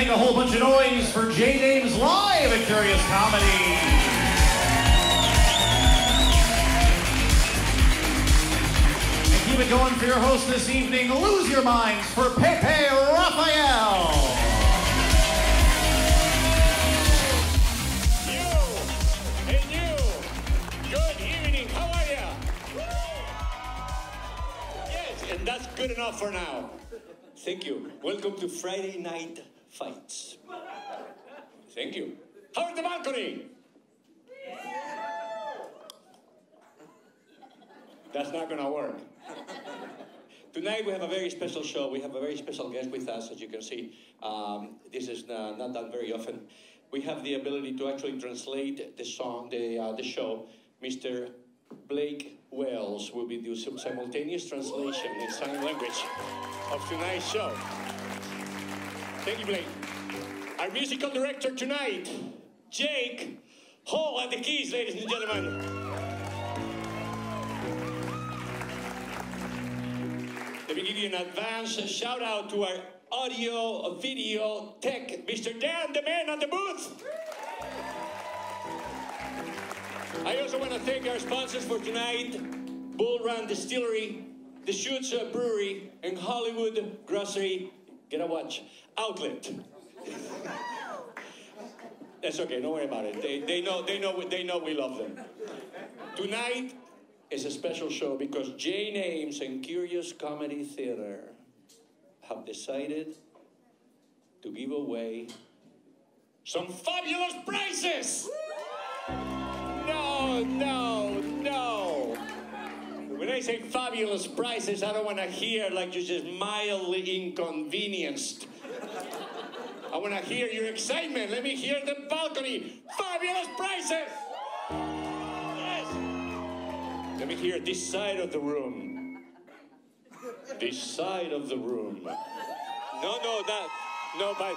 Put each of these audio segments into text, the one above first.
make a whole bunch of noise for J Dame's live at Curious Comedy. And keep it going for your host this evening. Lose your minds for Pepe Raphael. And that's good enough for now. Thank you. Welcome to Friday Night Fights. Thank you. How is the balcony? That's not gonna work. Tonight we have a very special show. We have a very special guest with us, as you can see. This is not done very often. We have the ability to actually translate the song, the show. Mr. Blake Wells will be doing some simultaneous translation in sign language of tonight's show. Thank you, Blake. Our musical director tonight, Jake Hall at the keys, ladies and gentlemen. Let me give you an advance shout out to our audio, video, tech, Mr. Dan, the man on the booth. I also want to thank our sponsors for tonight, Bull Run Distillery, The Shoots Brewery, and Hollywood Grocery, get a watch, Outlet. That's okay, don't worry about it. They know we love them. Tonight is a special show because J Names and Curious Comedy Theater have decided to give away some fabulous prizes. No. When I say fabulous prizes, I don't want to hear like you're just mildly inconvenienced. I want to hear your excitement. Let me hear the balcony. Fabulous prizes! Yes! Let me hear this side of the room. This side of the room. No, but...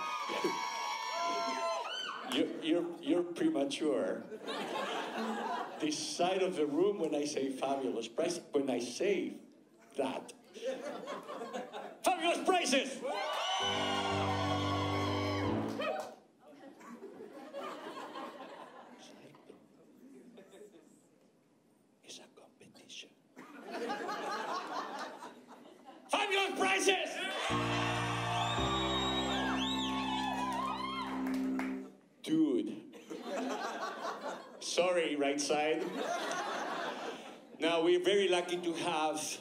You're premature. This side of the room when I say fabulous price, when I say that. Fabulous prices! It's a competition. Fabulous prices! Dude. Sorry, right side. Now, we're very lucky to have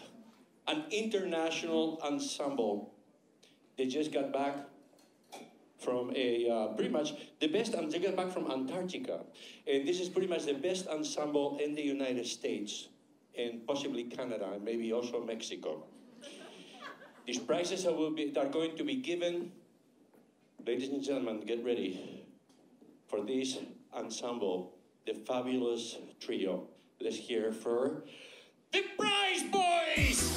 an international ensemble. They just got back from pretty much the best, they got back from Antarctica. And this is pretty much the best ensemble in the United States and possibly Canada and maybe also Mexico. These prizes are going to be given. Ladies and gentlemen, get ready for this ensemble. The fabulous trio. Let's hear for the Prize Boys!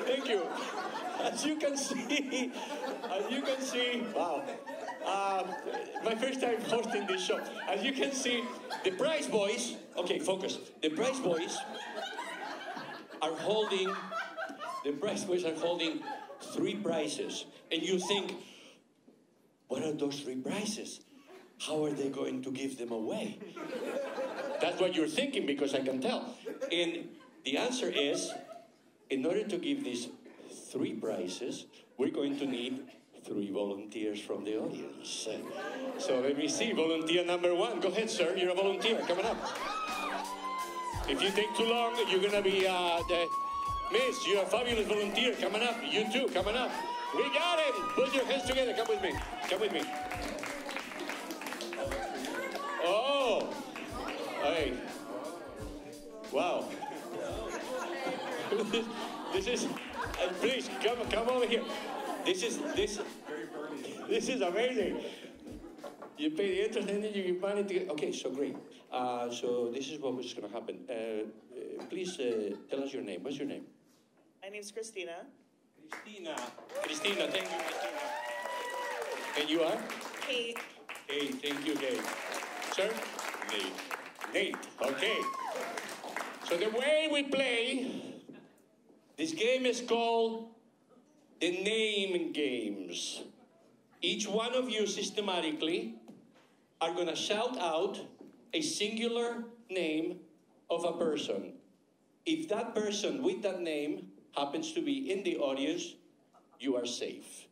Thank you. As you can see, wow. My first time hosting this show. As you can see, the Prize Boys, okay, focus. The Prize Boys are holding 3 prizes. And you think, what are those 3 prizes? How are they going to give them away? That's what you're thinking, because I can tell. And the answer is, in order to give these 3 prizes, we're going to need 3 volunteers from the audience. So let me see, volunteer number 1. Go ahead, sir, you're a volunteer, coming up. If you take too long, you're gonna be, Miss, you're a fabulous volunteer, coming up. You too, coming up. We got him! Put your hands together, come with me. Come with me. Oh! Hey. Wow. This is, please, come over here. This is amazing. You pay the interest and then you manage to get, okay, so great. So this is what was going to happen. Please tell us your name. What's your name? My name's Christina. Christina, thank you, Christina. And you are? Kate. Kate, thank you, Kate. Sir? Nate. Nate, okay. So the way we play, this game is called the name games. Each one of you systematically are going to shout out a singular name of a person. If that person with that name happens to be in the audience, you are safe.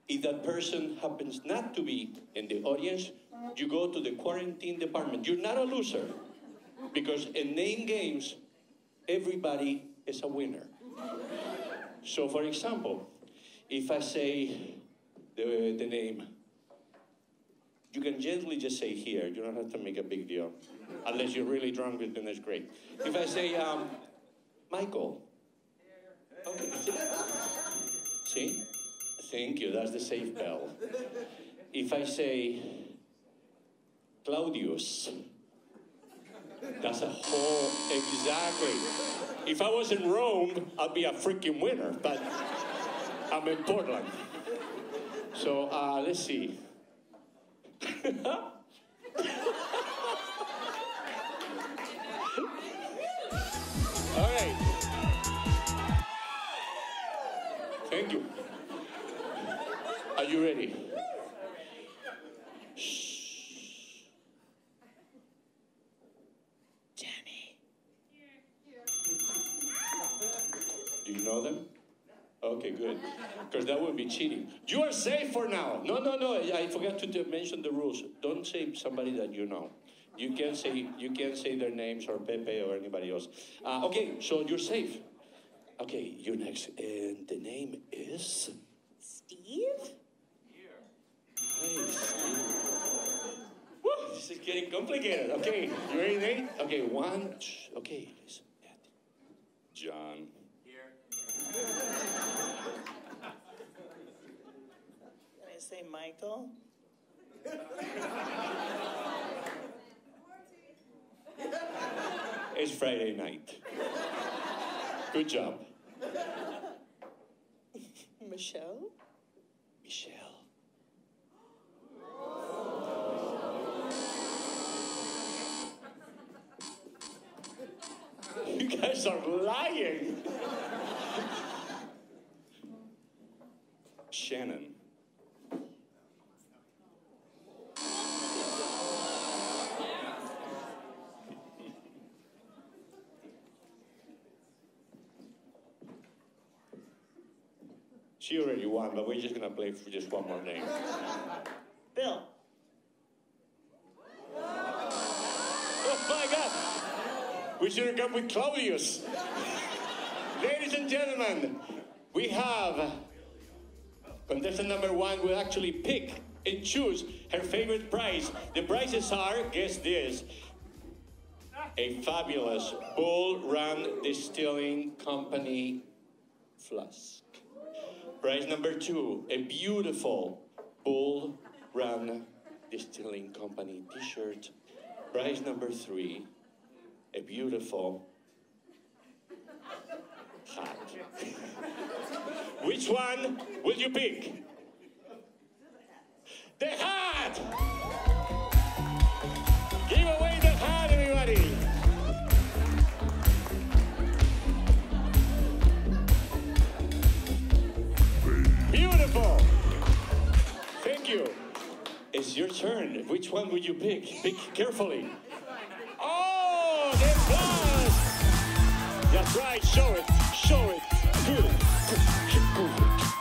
If that person happens not to be in the audience, you go to the quarantine department. You're not a loser, because in name games, everybody is a winner. So for example, if I say the name, you can gently just say here. You don't have to make a big deal. Unless you're really drunk, then it's great. If I say, Michael. Okay. See? Thank you, that's the safe bell. If I say, Claudius. That's a whole, exactly. If I was in Rome, I'd be a freaking winner, but I'm in Portland. So, let's see. All right. Thank you. Are you ready? Shh. Jenny. Do you know them? Okay, good. Because that would be cheating. You are safe for now. No. I forgot to mention the rules. Don't say somebody that you know. You can't say their names or Pepe or anybody else. Okay, so you're safe. Okay, you're next. And the name is? Steve? Hey, Steve. Woo, this is getting complicated. Okay, you ready, Nate? Okay, one. Okay, listen. John. Can I say Michael? It's Friday night. Good job. Michelle? Michelle. You guys are lying. Shannon. She already won, but we're just gonna play for just one more name. Bill. Oh my God! We should have come with Claudius. Ladies and gentlemen, we have contestant number 1 will actually pick and choose her favorite prize. The prizes are, guess this, a fabulous Bull Run Distilling Company flask. Prize number 2, a beautiful Bull Run Distilling Company t-shirt. Prize number 3, a beautiful hat. Which one will you pick? The hat! Give away the hat, everybody! Beautiful! Thank you. It's your turn. Which one would you pick? Pick carefully. Oh, the glass! That's right, show it, show it. Do it.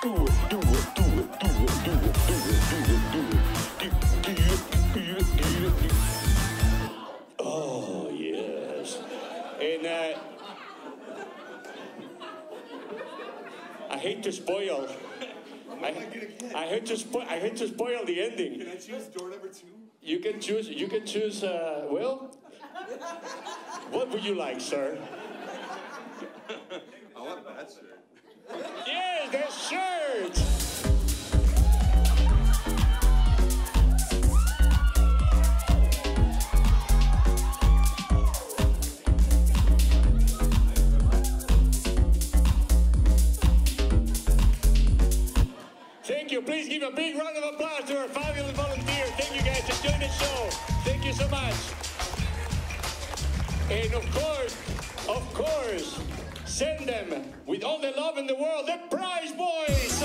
Do it, do it, do it, do it, do it. And I hate to spoil. I hate to spoil the ending. Can I choose door number 2? You can choose. Well, what would you like, sir? I want that shirt. Yes, that shirt. Thank you. Please give a big round of applause to our fabulous volunteers. Thank you guys for doing the show. Thank you so much. And of course, send them with all the love in the world, the Prize Boys.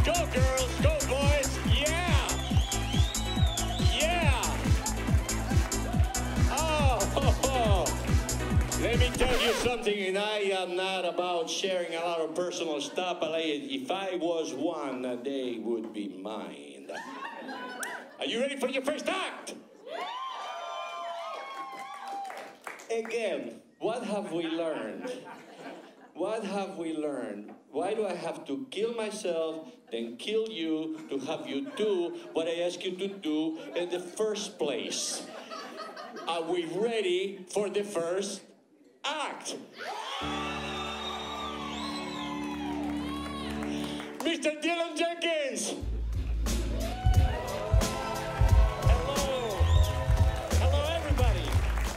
Go girls, go boys. Yeah. Yeah. Oh. Let me tell you something, and I am not about sharing a lot of personal stuff, but if I was one, they would be mine. Are you ready for your first act? Again, what have we learned? What have we learned? Why do I have to kill myself, then kill you, to have you do what I asked you to do in the first place? Are we ready for the first act? Mr. Dylan Jenkins! Hello everybody!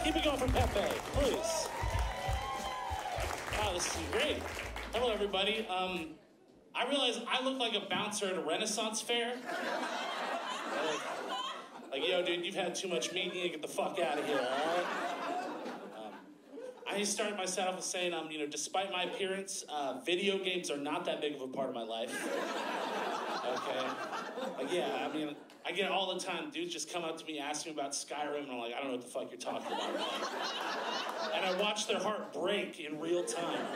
Keep it going for Pepe, please. Wow, this is great. Hello everybody. I realize I look like a bouncer at a Renaissance fair. Like, yo dude, you've had too much meat, you need to get the fuck out of here, alright? I started my set off with saying, despite my appearance, video games are not that big of a part of my life. Okay? Like, yeah, I get it all the time. Dudes just come up to me, ask me about Skyrim, and I'm like, I don't know what the fuck you're talking about, man. And I watch their heart break in real time.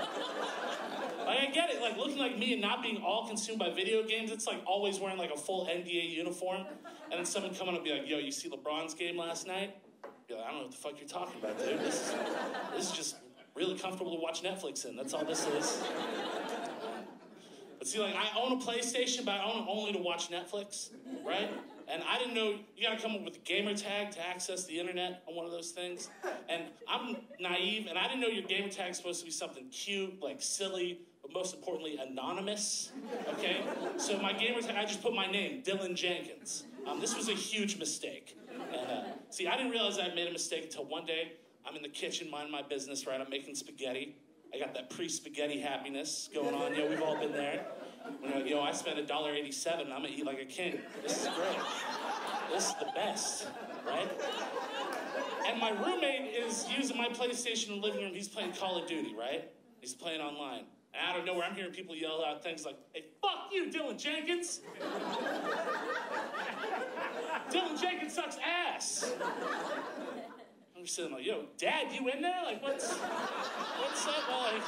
Like, I get it, like, looking like me and not being all consumed by video games, it's like always wearing like a full NBA uniform, and then someone coming up and be like, yo, you see LeBron's game last night? Be like, I don't know what the fuck you're talking about, dude. This is just really comfortable to watch Netflix in. That's all this is. But see, like, I own a PlayStation, but I own it only to watch Netflix, right? And I didn't know you gotta come up with a gamer tag to access the internet on one of those things. And I'm naive, and I didn't know your gamer tag is supposed to be something cute, like silly, but most importantly, anonymous, okay? So my gamer tag, I just put my name, Dylan Jenkins. This was a huge mistake. And, see, I didn't realize I made a mistake until one day I'm in the kitchen minding my business, right? I'm making spaghetti. I got that pre-spaghetti happiness going on. We've all been there. I spent $1.87 and I'm gonna eat like a king. This is great. This is the best, right? And my roommate is using my PlayStation in the living room. He's playing Call of Duty, right? He's playing online. And out of nowhere, I'm hearing people yell out things like, hey, fuck you, Dylan Jenkins. Dylan Jenkins sucks ass. I'm just sitting like, yo, Dad, you in there? Like, what's up? Well, I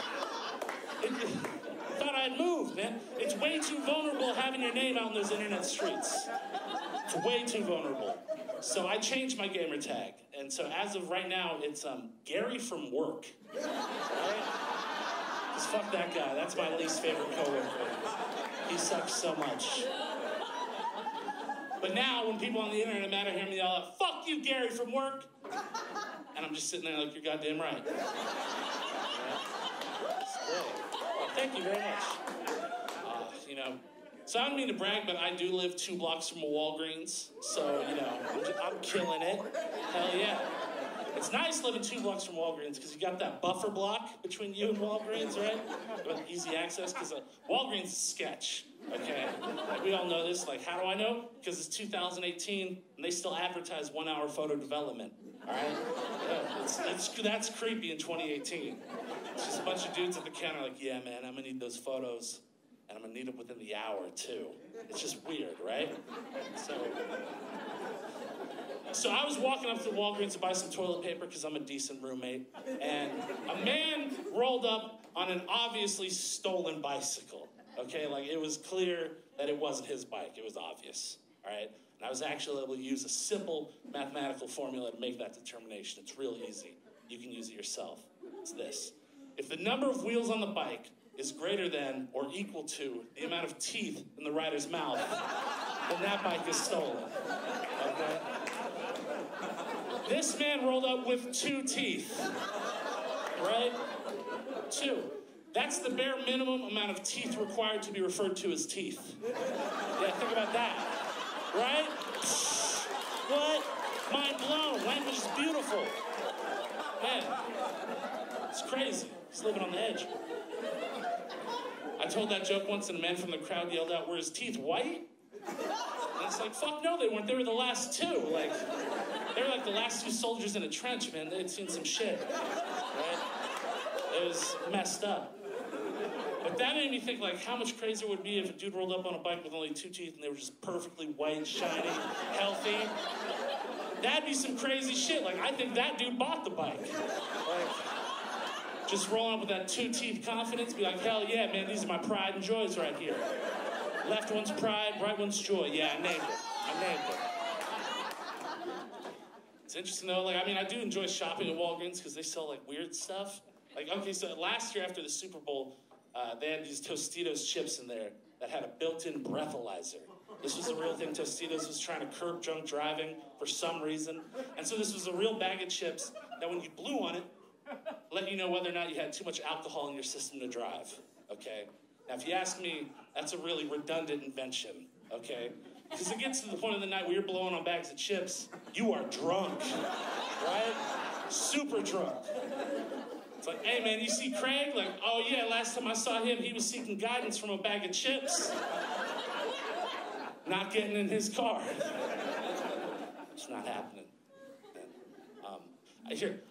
thought I'd moved, man. It's way too vulnerable having your name out in those internet streets. It's way too vulnerable. So I changed my gamer tag. And so as of right now, it's Gary from work. Right? Because fuck that guy. That's my least favorite coworker. He sucks so much. But now, when people on the internet are mad at him, they yell out, fuck you, Gary from work. And I'm just sitting there like, you're goddamn right. Right? Well, thank you very much. So I don't mean to brag, but I do live 2 blocks from a Walgreens. So, I'm killing it. Hell yeah. It's nice living 2 blocks from Walgreens because you got that buffer block between you and Walgreens, right? You have easy access because Walgreens is sketch, okay? Like, we all know this. Like, how do I know? Because it's 2018 and they still advertise 1-hour photo development, all right? Yeah, that's creepy in 2018. It's just a bunch of dudes at the counter like, yeah, man, I'm gonna need those photos. And I'm gonna need them within the hour, too. It's just weird, right? So I was walking up to Walgreens to buy some toilet paper because I'm a decent roommate. And a man rolled up on an obviously stolen bicycle. Okay, like it was clear that it wasn't his bike. It was obvious, all right? And I was actually able to use a simple mathematical formula to make that determination. It's real easy. You can use it yourself. It's this. If the number of wheels on the bike is greater than or equal to the amount of teeth in the rider's mouth, then that bike is stolen. Okay? This man rolled up with 2 teeth. Right? 2. That's the bare minimum amount of teeth required to be referred to as teeth. Yeah, think about that. Right? What? Mind blown. Language is beautiful. Man, it's crazy. He's living on the edge. I told that joke once and a man from the crowd yelled out, "Were his teeth white?" And it's like, fuck no, they weren't. They were the last 2. Like, they were like the last 2 soldiers in a trench, man. They had seen some shit. Right? It was messed up. But that made me think, like, how much crazier would it be if a dude rolled up on a bike with only 2 teeth and they were just perfectly white, shiny, healthy? That'd be some crazy shit. Like, I think that dude bought the bike. Like, just rolling up with that 2 teeth confidence, be like, hell yeah, man, these are my pride and joys right here. Left one's pride, right one's joy. Yeah, I named it. It's interesting though, like, I mean, I do enjoy shopping at Walgreens because they sell, like, weird stuff. Like, okay, so last year after the Super Bowl, they had these Tostitos chips in there that had a built-in breathalyzer. This was a real thing. Tostitos was trying to curb drunk driving for some reason. And so this was a real bag of chips that when you blew on it, let you know whether or not you had too much alcohol in your system to drive, okay? Now, if you ask me, that's a really redundant invention, okay? Because it gets to the point of the night where you're blowing on bags of chips, you are drunk, right? Super drunk. It's like, hey, man, you see Craig? Like, oh, yeah, last time I saw him, he was seeking guidance from a bag of chips. Not getting in his car. It's not happening.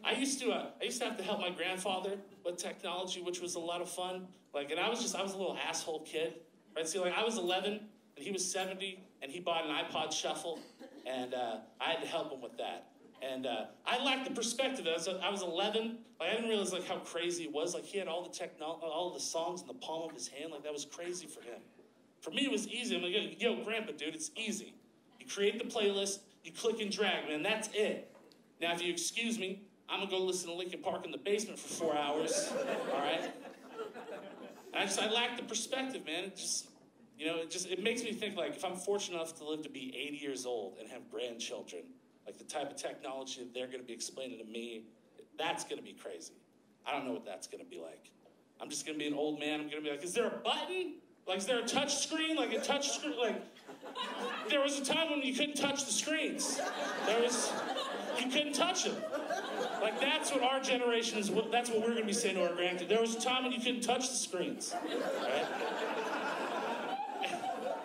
I used to have to help my grandfather with technology, which was a lot of fun. Like, and I was a little asshole kid, right? See, like, I was 11, and he was 70, and he bought an iPod Shuffle, and I had to help him with that. And I lacked the perspective. I was 11. Like, I didn't realize, like, how crazy it was. Like, he had all the songs in the palm of his hand. Like, that was crazy for him. For me, it was easy. I'm like, yo, Grandpa, dude, it's easy. You create the playlist, you click and drag, man, that's it. Now, if you excuse me, I'm gonna go listen to Linkin Park in the basement for 4 hours, all right? And I lack the perspective, man. It just, it makes me think, like, if I'm fortunate enough to live to be 80 years old and have grandchildren, like the type of technology that they're gonna be explaining to me, that's gonna be crazy. I don't know what that's gonna be like. I'm just gonna be an old man. I'm gonna be like, is there a button? Like, is there a touch screen? Like, a touch screen? Like, there was a time when you couldn't touch the screens. You couldn't touch them. Like, that's what our generation is, that's what we're going to be saying to our grandkids. There was a time when you couldn't touch the screens, right?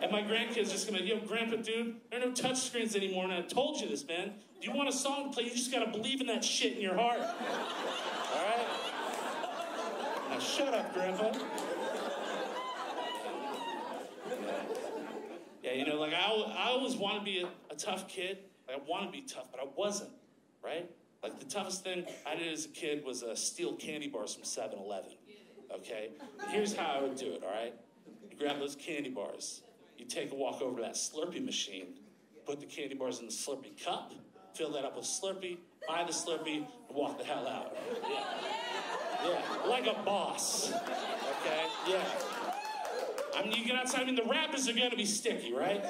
And my grandkids just going to be, yo, Grandpa, dude, there are no touch screens anymore, and I told you this, man. Do you want a song to play? You just got to believe in that shit in your heart. All right? Now, shut up, Grandpa. Yeah, like, I always want to be a tough kid. Like, I want to be tough, but I wasn't, right? Like, the toughest thing I did as a kid was steal candy bars from 7-Eleven, okay? And here's how I would do it, all right? You grab those candy bars, you take a walk over to that Slurpee machine, put the candy bars in the Slurpee cup, fill that up with Slurpee, buy the Slurpee, and walk the hell out. Yeah, like a boss, okay? Yeah. I mean, you get outside, I mean, the rappers are gonna be sticky, right?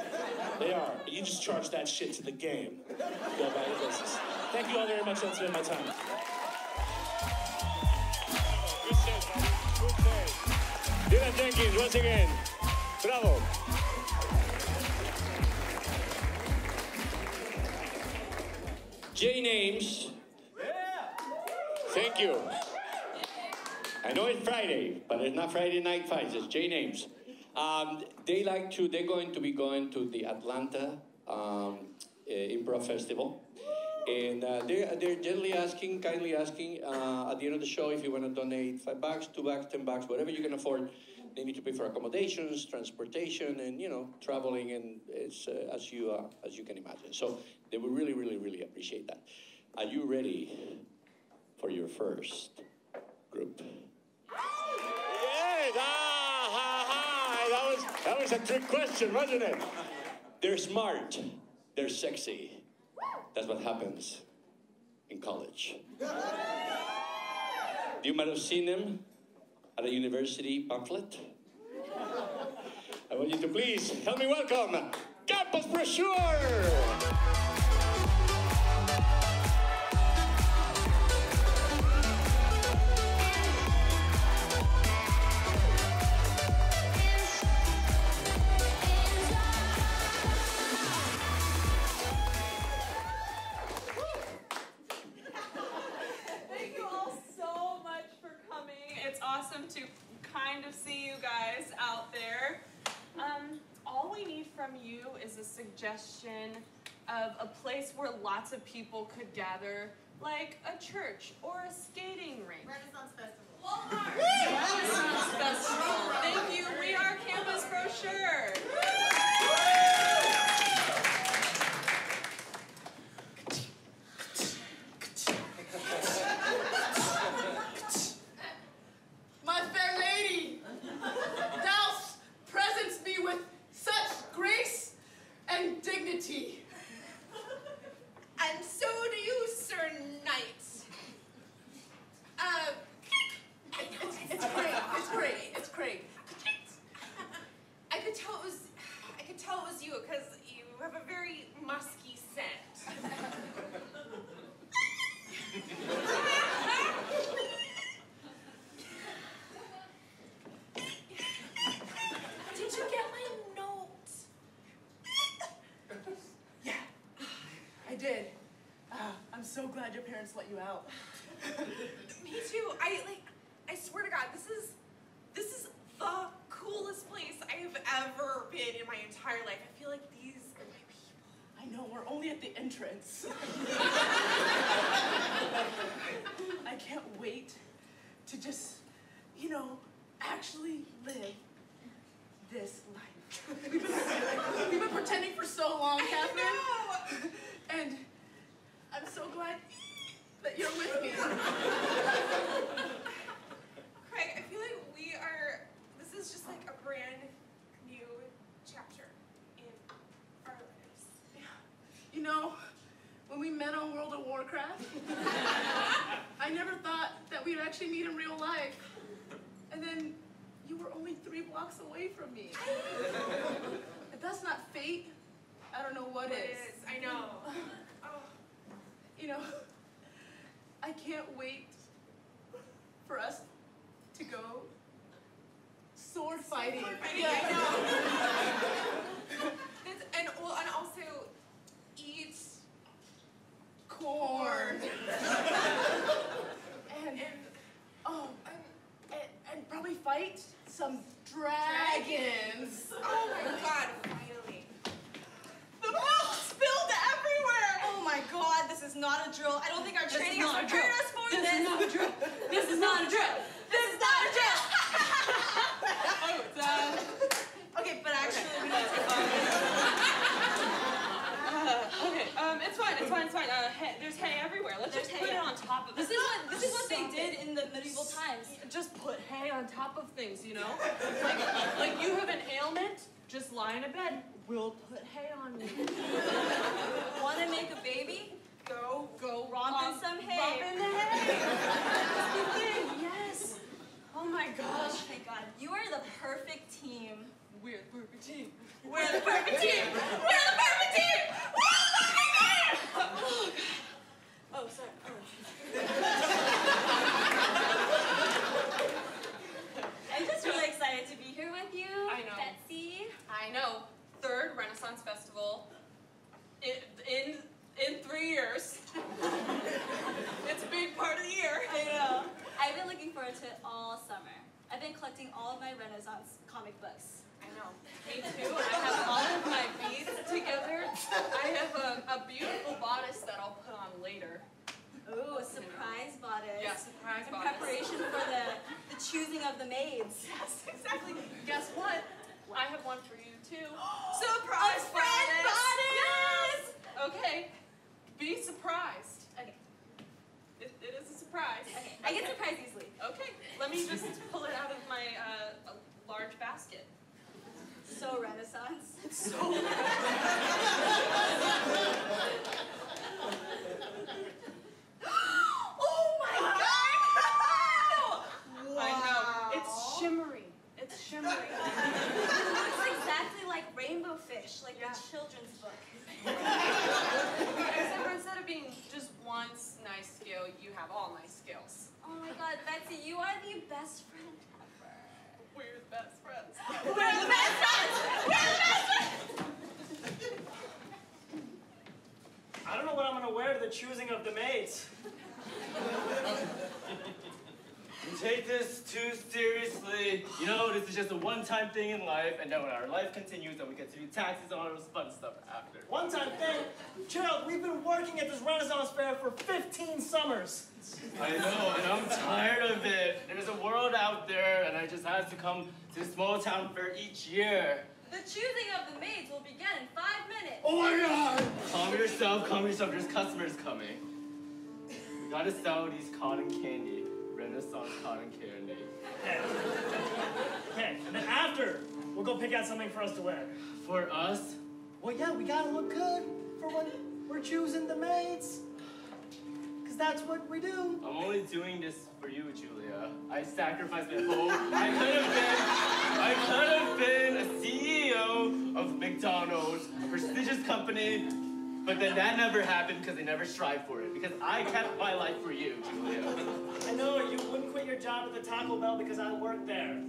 They are, but you just charge that shit to the game. Go about your business. Thank you all very much. That's been my time. Good set, buddy. Good set. Dylan Jenkins, once again. Bravo. J Names. Yeah. Thank you. I know it's Friday, but it's not Friday Night Fights. It's J Names. They're going to be going to the Atlanta Improv Festival. And they're kindly asking at the end of the show if you want to donate $5, $2, $10, whatever you can afford. They need to pay for accommodations, transportation, and traveling, and it's as you can imagine. So they would really, really, really appreciate that. Are you ready for your first group? Yes! That was a trick question, wasn't it? They're smart. they're sexy. That's what happens in college. You might have seen them at a university pamphlet. I want you to please help me welcome Campus Brochure! Thank you all so much for coming. It's awesome to kind of see you guys out there. All we need from you is a suggestion of a place where lots of people could gather, like a church or a skating rink. Renaissance Festival. Walmart! Renaissance Festival. Thank you. We are Campus Brochure. My fair lady, thou presents me with such grace and dignity. And so do you, Sir Knight. It's great. It's great. It's great. I could tell it was you because you have a very musky scent. Did you get my note? Yeah, I did. I'm so glad your parents let you out. Me too. I swear to God, this is the coolest place I have ever been in my entire life. I feel like these are my people. I know, we're only at the entrance. I can't wait to just, actually live this life. We've been pretending for so long, Catherine. I know. And I'm so glad that you're with me. Craig, I feel like this is just like a brand new chapter in our lives. When we met on World of Warcraft, I never thought that we'd actually meet in real life. And then you were only 3 blocks away from me. If that's not fate, I don't know what is. I know. I can't wait for us to go sword fighting. I know. and also eat Corn. and probably fight some dragons. Oh my God, finally. The milk spilled everywhere! Oh my God, this is not a drill. I don't think our training has not a prepared drill. us for This this. is not a drill. This is not a drill. This is not a drill. Oh, it's Okay, but actually, we need to okay, it's fine. There's hay everywhere. Let's There's just hay, put it yeah. on top of it. This is what they did in the medieval times. Just put hay on top of things, Like you have an ailment, just lie in a bed. We'll put hay on you. Want to make a baby? Go Romp in some hay. Romp in the hay. That's the thing. Yes. Oh my gosh. Oh my God, you are the perfect team. We're the perfect team. We're the perfect team. We're the perfect team. We're the perfect team. Oh, sorry. I'm just really excited to be here with you. I know. Betsy. I know. 3rd Renaissance Festival in 3 years. It's a big part of the year. I know. I've been looking forward to it all summer. I've been collecting all of my Renaissance comic books. I know. Me too. I have all of my beads together. I have a beautiful bodice that I'll put on later. Ooh, a surprise bodice. Yeah, surprise In bodice. preparation for the choosing of the maids. Yes, exactly. Guess what? I have one for you too. Surprise A friend bodice! Yes. Okay. Be surprised. Okay. It is a surprise. Okay. I get surprised easily. Okay. Let me just pull it out of my large basket. So Renaissance. So oh my God! I know. It's shimmery. It's shimmery. It looks exactly like rainbow fish, like the children's book. Except for instead of being just one nice skill, you have all nice skills. Oh my God, Betsy, you are the best friend ever. We're the best friends. We're the best friends! We're the best friends! I don't know what I'm gonna wear to the choosing of the maids. You take this too seriously. You know, this is just a one-time thing in life, and then when our life continues, then we get to do taxes and all those fun stuff after. One-time thing? Gerald, we've been working at this Renaissance fair for 15 summers. I know, and I'm tired of it. There's a world out there, and I just have to come to a small town fair each year. The choosing of the maids will begin in 5 minutes. Oh my God! Calm yourself, there's customers coming. We gotta sell these cotton candy. Renaissance cotton candy. Okay, and then after, we'll go pick out something for us to wear. For us? Well, yeah, we gotta look good for when we're choosing the maids. Because that's what we do. I'm only doing this for you, Julia. I sacrificed my whole... I could have been a CEO of McDonald's, a prestigious company, but then that never happened because they never strived for it. Because I kept my life for you, Julia. I know you wouldn't quit your job at the Taco Bell because I worked there.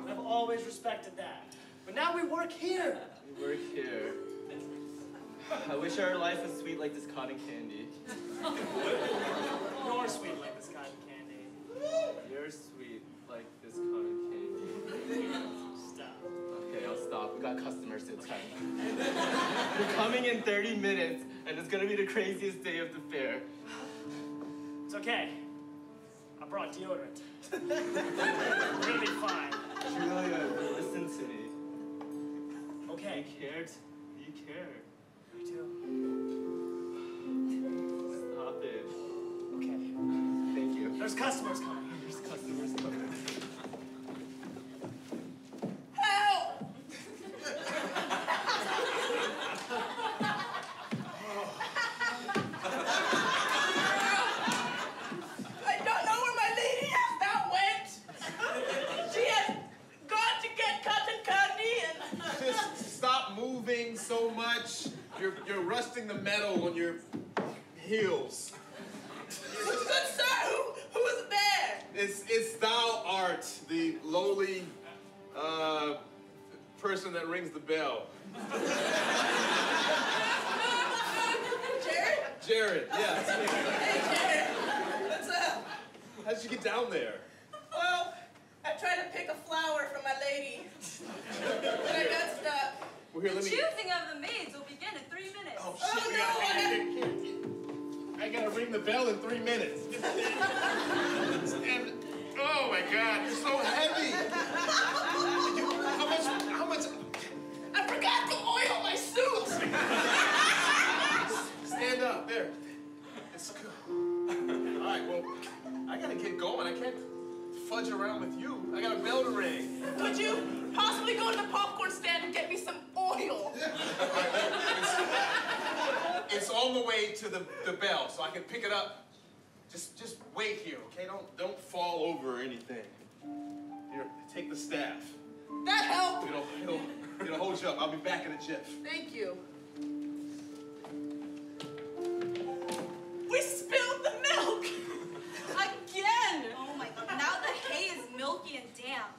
I've always respected that. But now we work here. We work here. I wish our life was sweet like this cotton candy. You're sweet like this cotton candy. You're sweet like this cotton candy. Stop. Okay, I'll stop. We got customers to attend. They're coming in 30 minutes, and it's gonna be the craziest day of the fair. It's okay. I brought deodorant. We're gonna be fine. Julia, listen to me. Okay. You cared. You care. I do. Stop it. Okay. Thank you. There's customers coming. There's customers coming. help! I don't know where my lady has now went. She has gone to get cotton candy and Just stop moving so much. You're rusting the metal on your heels. good sir, who is there? It's thou art, the lowly person that rings the bell. Jared? Jared, yeah. That's me. Hey Jared, what's up? How did you get down there? Well, I tried to pick a flower for my lady, but I got stuck. Well, here, The let me... choosing of the maids will begin in 3 minutes. Oh, shit, Oh, I gotta ring the bell in 3 minutes. And, oh my God, you're so heavy. How much? I forgot to oil my suit. Stand up, there. It's good. All right, well, I gotta get going. I can't fudge around with you. I got a bell to ring. Could you possibly go to the popcorn stand and get me some oil? It's on the way to the bell, so I can pick it up. Just wait here, okay? Don't fall over or anything. Here, take the staff. That helped. It'll hold you up. I'll be back in a jiff. Thank you. We spilled the milk. Again! Oh my God, now the hay is milky and damp.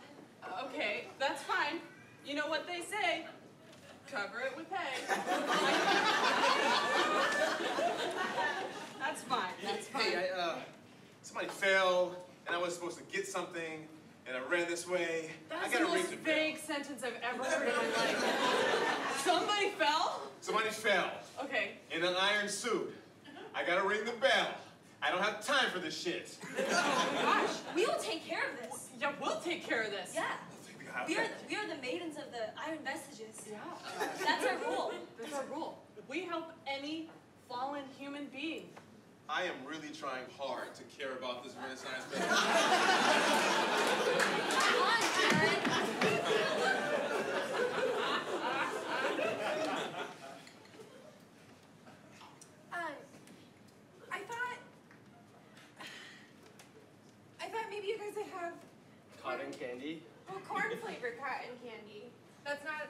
Okay, that's fine. You know what they say. Cover it with hay. That's fine, that's fine. Hey, somebody fell, and I was supposed to get something, and I ran this way. That's I the gotta ring most the bell. vague sentence I've ever heard in my life. Somebody fell? Somebody fell Okay. in an iron suit. I gotta ring the bell. I don't have time for this shit. Oh gosh, we will take care of this. Yeah, we'll take care of this. Yeah. We are the maidens of the iron vestiges. Yeah. That's our rule. That's our rule. We help any fallen human being. I am really trying hard to care about this Renaissance bell. Come on, Jared. surprised they have Cotton candy? well, corn flavored cotton candy. That's not.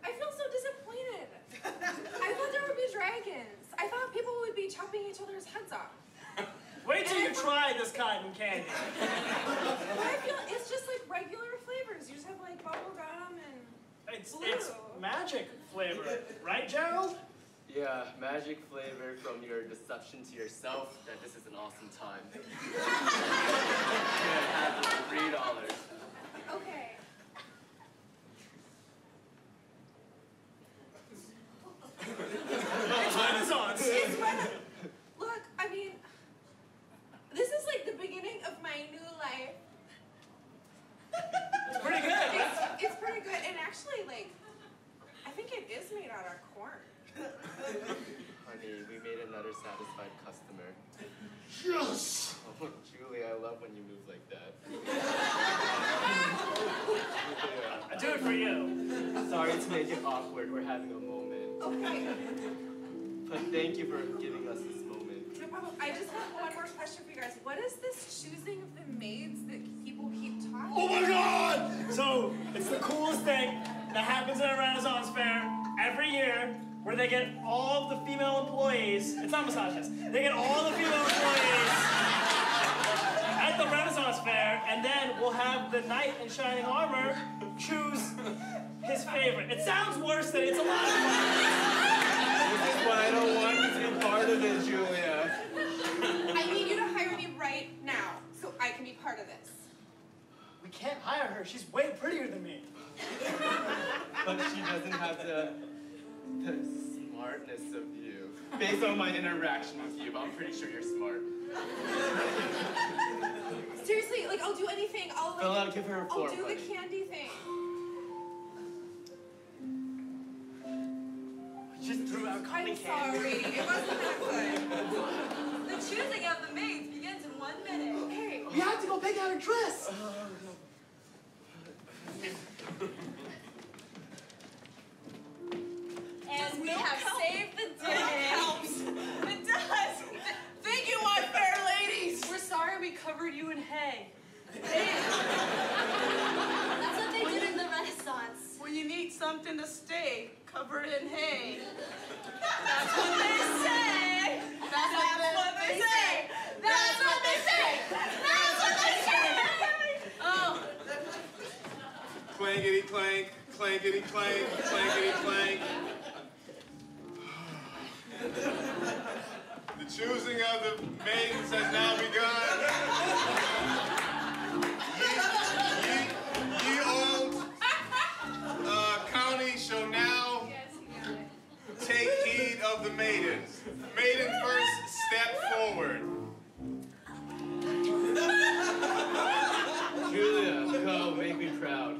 I feel so disappointed. I thought there would be dragons. I thought people would be chopping each other's heads off. Wait till you try this cotton candy. But I feel it's just like regular flavors. You just have like bubble gum and It's blue. magic flavor, right, Gerald? Yeah, magic flavor from your deception to yourself that this is an awesome time. $3. Okay. It's Renaissance. It's look, I mean, this is like the beginning of my new life. It's pretty good. It's pretty good, and actually, like, I think it is made out of corn. Honey, we made another satisfied customer. Yes! Oh, Julie, I love when you move like that. I do it for you. Sorry to make it awkward. We're having a moment. Okay. But thank you for giving us this moment. No problem. I just have one more question for you guys. What is this choosing of the maids that people keep talking Oh my God! So it's the coolest thing that happens at a Renaissance fair every year, where they get all of the female employees. It's not misogynist. They get all the female employees at the Renaissance fair, and then we'll have the knight in shining armor choose his favorite. It sounds worse than it's a lot of fun. This is why I don't want you to be part of it, Julia. I need you to hire me right now so I can be part of this. We can't hire her. She's way prettier than me. But she doesn't have the smartness of you. Based on my interaction with you, I'm pretty sure you're smart. Seriously, like, I'll do anything. I'll Give her a floor, I'll do buddy. the candy thing. Just threw out cotton I'm candy. sorry. It wasn't that good. The choosing of the maids begins in 1 minute. Okay. We have to go pick out her dress. And we have saved the day. Helps. It does. Thank you, my fair ladies. We're sorry we covered you in hay. That's what they did in the Renaissance. When you need something to stay, cover it in hay. That's what they say. That's what they say. That's what they say. That's what they say. Oh, Clankety clank, clankety clank, clankety clank. The choosing of the maidens has now begun. Ye old county shall now take heed of the maidens. Maiden first, step forward. Julia, go, make me proud.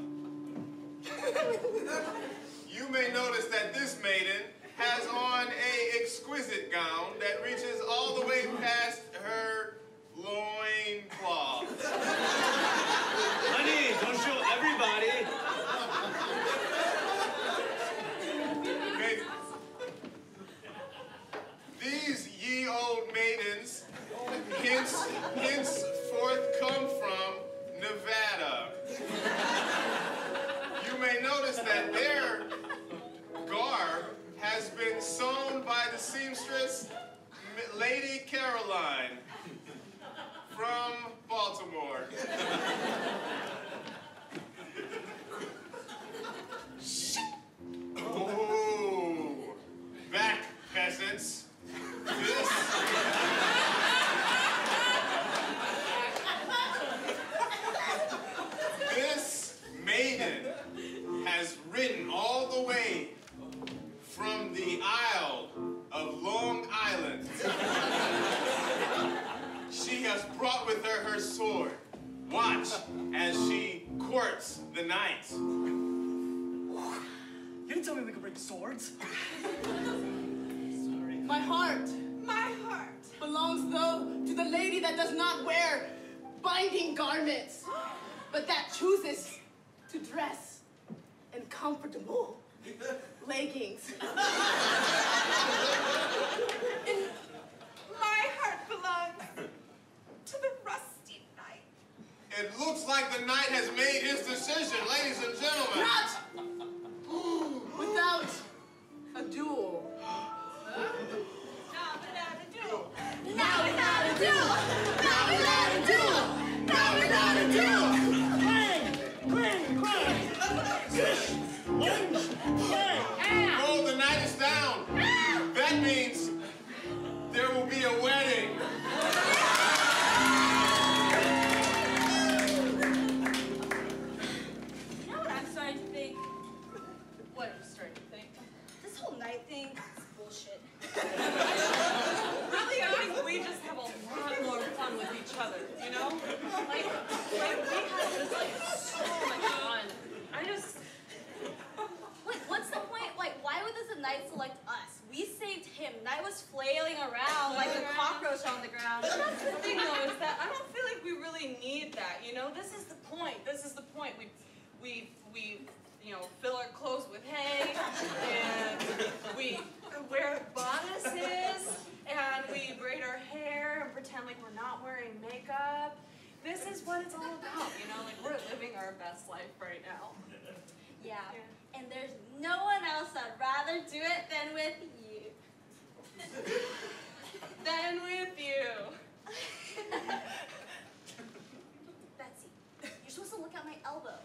You may notice that this maiden has on a exquisite gown that reaches all the way past her loincloth. Honey, don't show everybody. These ye old maidens henceforth come from Nevada. You may notice that their garb has been sewn by the seamstress Lady Caroline from Baltimore. Oh, back, peasants. This maiden has ridden all the way from the Isle of Long Island. She has brought with her her sword. Watch as she courts the knight. You didn't tell me we could bring swords. my heart My heart. belongs, though, to the lady that does not wear binding garments, but that chooses to dress in comfortable leggings. And my heart belongs to the rusty knight Oh, the night is down. That means there will be a wedding. You know what I'm starting to think? What I'm starting to think? This whole night thing is bullshit. Really, I think we just have a lot more fun with each other, you know? Like we have just so much fun. I just. Like, what's the point? Like, why would this Knight select us? We saved him. Knight was flailing around like a cockroach on the ground. But that's the thing, though, is that I don't feel like we really need that. You know, this is the point. This is the point. We you know, fill our clothes with hay, and we wear bodices, and we braid our hair and pretend like we're not wearing makeup. This is what it's all about. You know, like we're living our best life right now. Yeah. And there's no one else I'd rather do it than with you. Than with you. Betsy, you're supposed to look at my elbow.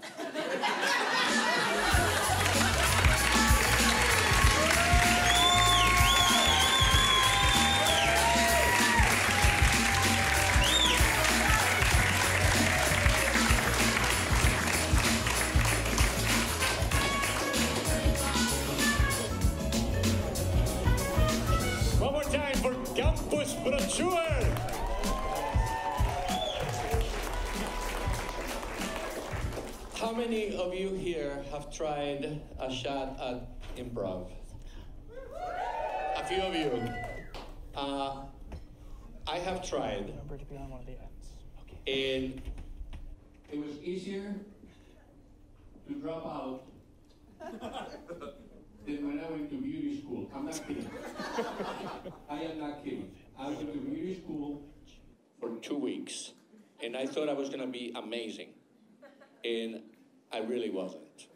One more time for Campus Brochure. How many of you here have tried a shot at improv? A few of you. I have tried. Remember to be on one of the ends. And it was easier to drop out than when I went to beauty school. I'm not kidding. I am not kidding. I went to beauty school for 2 weeks, and I thought I was going to be amazing. And I really wasn't.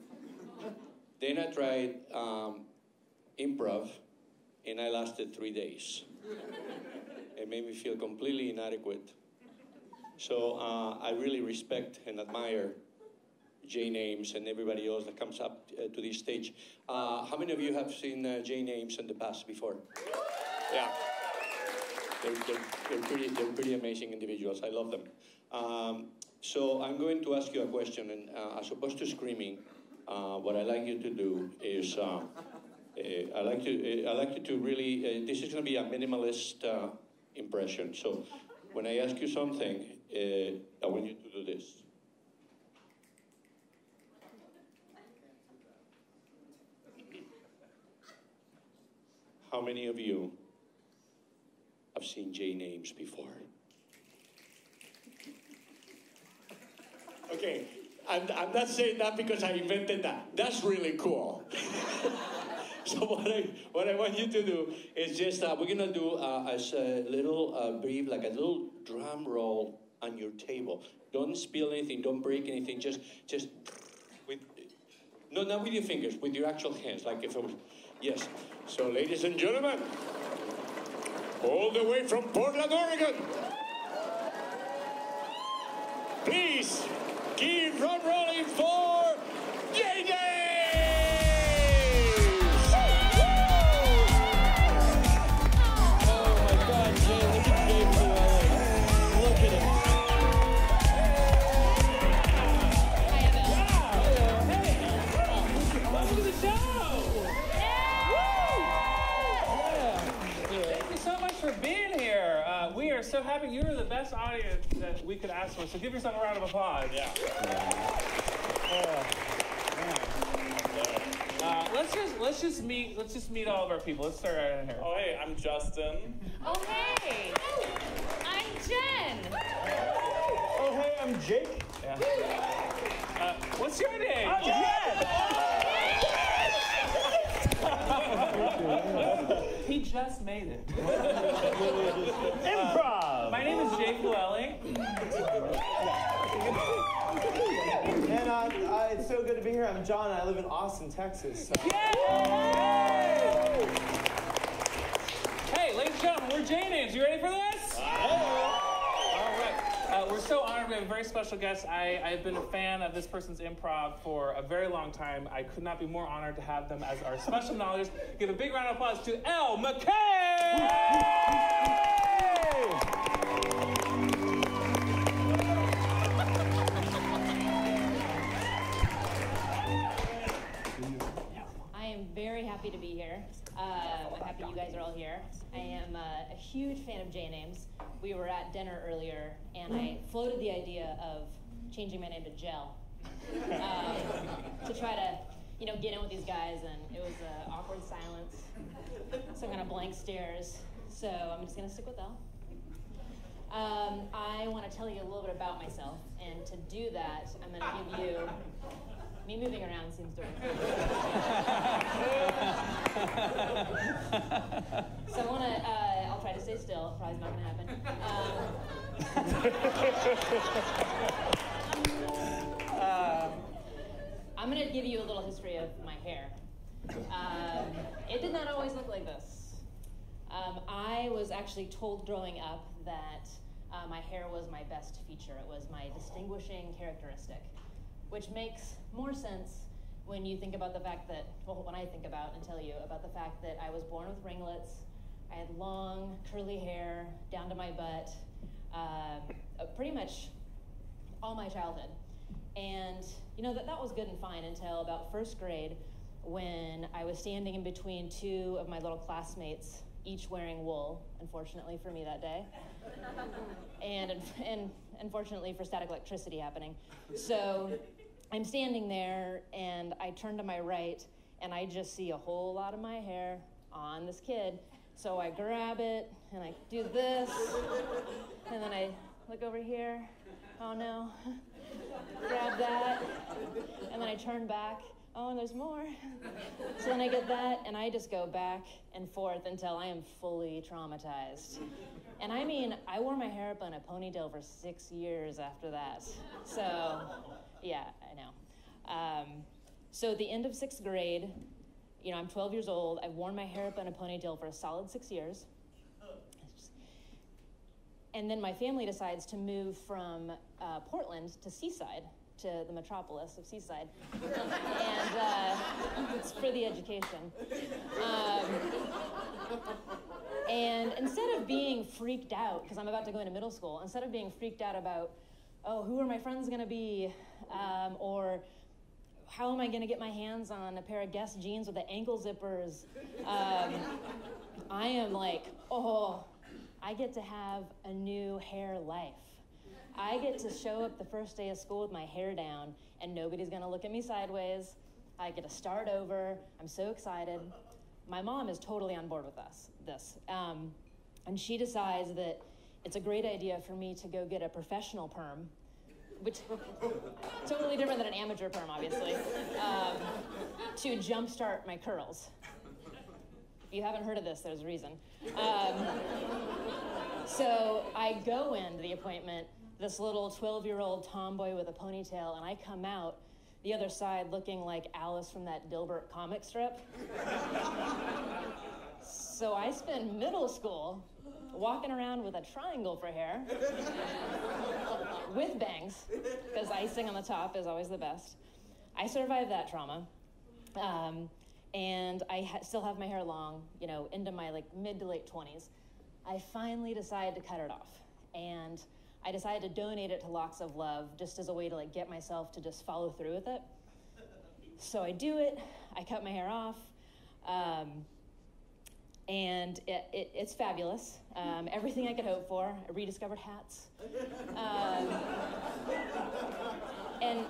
Then I tried improv, and I lasted 3 days. It made me feel completely inadequate. So I really respect and admire Jane Ames and everybody else that comes up to this stage. How many of you have seen Jane Ames in the past before? Yeah. They're pretty amazing individuals. I love them. So I'm going to ask you a question, and as opposed to screaming, what I'd like you to do is I like you to really. This is going to be a minimalist impression. So when I ask you something, I want you to do this. How many of you have seen Jane Ames before? Okay, I'm not saying that because I invented that. That's really cool. So what I want you to do is just, we're gonna do a little brief, like a little drum roll on your table. Don't spill anything, don't break anything, just with, no, not with your fingers, with your actual hands, like if it was, yes. So ladies and gentlemen, all the way from Portland, Oregon, please keep drum rolling for Jane Ames! Oh my God, Jane, look at Jane Flewelling. Look at him. Welcome to the show! Thank you so much for being here. We are so happy. You are the best audience that we could ask for. So give yourself a round of applause. Yeah. Let's just meet all of our people. Let's start right in here. Oh hey, I'm Justin. Oh hey, I'm Jen. Oh hey, I'm Jake. Yeah. What's your name? I'm Jed. He just made it. Improv. My name is Jed Flewelling. And it's so good to be here. I'm John, and I live in Austin, Texas. So. Hey, ladies and gentlemen, we're Jane Ames. You ready for this? We're so honored. We have a very special guest. I've been a fan of this person's improv for a very long time. I could not be more honored to have them as our special knowledge. Give a big round of applause to Elle McKay! I am very happy to be here. I'm happy you guys are all here. I am a huge fan of J Names. We were at dinner earlier, and I floated the idea of changing my name to Gel to try to, get in with these guys, and it was awkward silence, some kind of blank stares. So I'm just gonna stick with Elle. I want to tell you a little bit about myself, and to do that, I'm gonna give you. Me moving around seems to work. So I'll try to stay still. Probably not gonna happen. I'm gonna give you a little history of my hair. It did not always look like this. I was actually told growing up that my hair was my best feature. It was my distinguishing characteristic, which makes more sense when you think about the fact that, when I think about and tell you about the fact that I was born with ringlets, I had long, curly hair down to my butt, pretty much all my childhood. And that was good and fine until about first grade, when I was standing in between two of my little classmates, each wearing wool, unfortunately for me that day, and unfortunately for static electricity happening. So I'm standing there, and I turn to my right, and I just see a whole lot of my hair on this kid. So I grab it, and I do this, and then I look over here. Oh no. Grab that, and then I turn back. Oh, and there's more. So then I get that, and I just go back and forth until I am fully traumatized. And I mean, I wore my hair up in a ponytail for 6 years after that. So, yeah, I know. So at the end of 6th grade, I'm 12 years old. I've worn my hair up in a ponytail for a solid 6 years. And then my family decides to move from Portland to Seaside, to the metropolis of Seaside. And it's for the education. And instead of being freaked out, because I'm about to go into middle school, instead of being freaked out about, who are my friends gonna be? Or how am I gonna get my hands on a pair of Guess jeans with the ankle zippers? I am like, I get to have a new hair life. I get to show up the first day of school with my hair down, and nobody's gonna look at me sideways. I get to start over. I'm so excited. My mom is totally on board with this. And she decides that it's a great idea for me to go get a professional perm, which totally different than an amateur perm, obviously, to jumpstart my curls. If you haven't heard of this, there's a reason. So I go into the appointment, this little 12-year-old tomboy with a ponytail, and I come out the other side looking like Alice from that Dilbert comic strip. So I spend middle school walking around with a triangle for hair, with bangs, because icing on the top is always the best. I survived that trauma. And I still have my hair long, into my mid to late 20s. I finally decided to cut it off, and I decided to donate it to Locks of Love just as a way to get myself to just follow through with it. So I do it. I cut my hair off, and it's fabulous. Everything I could hope for. I rediscovered hats, and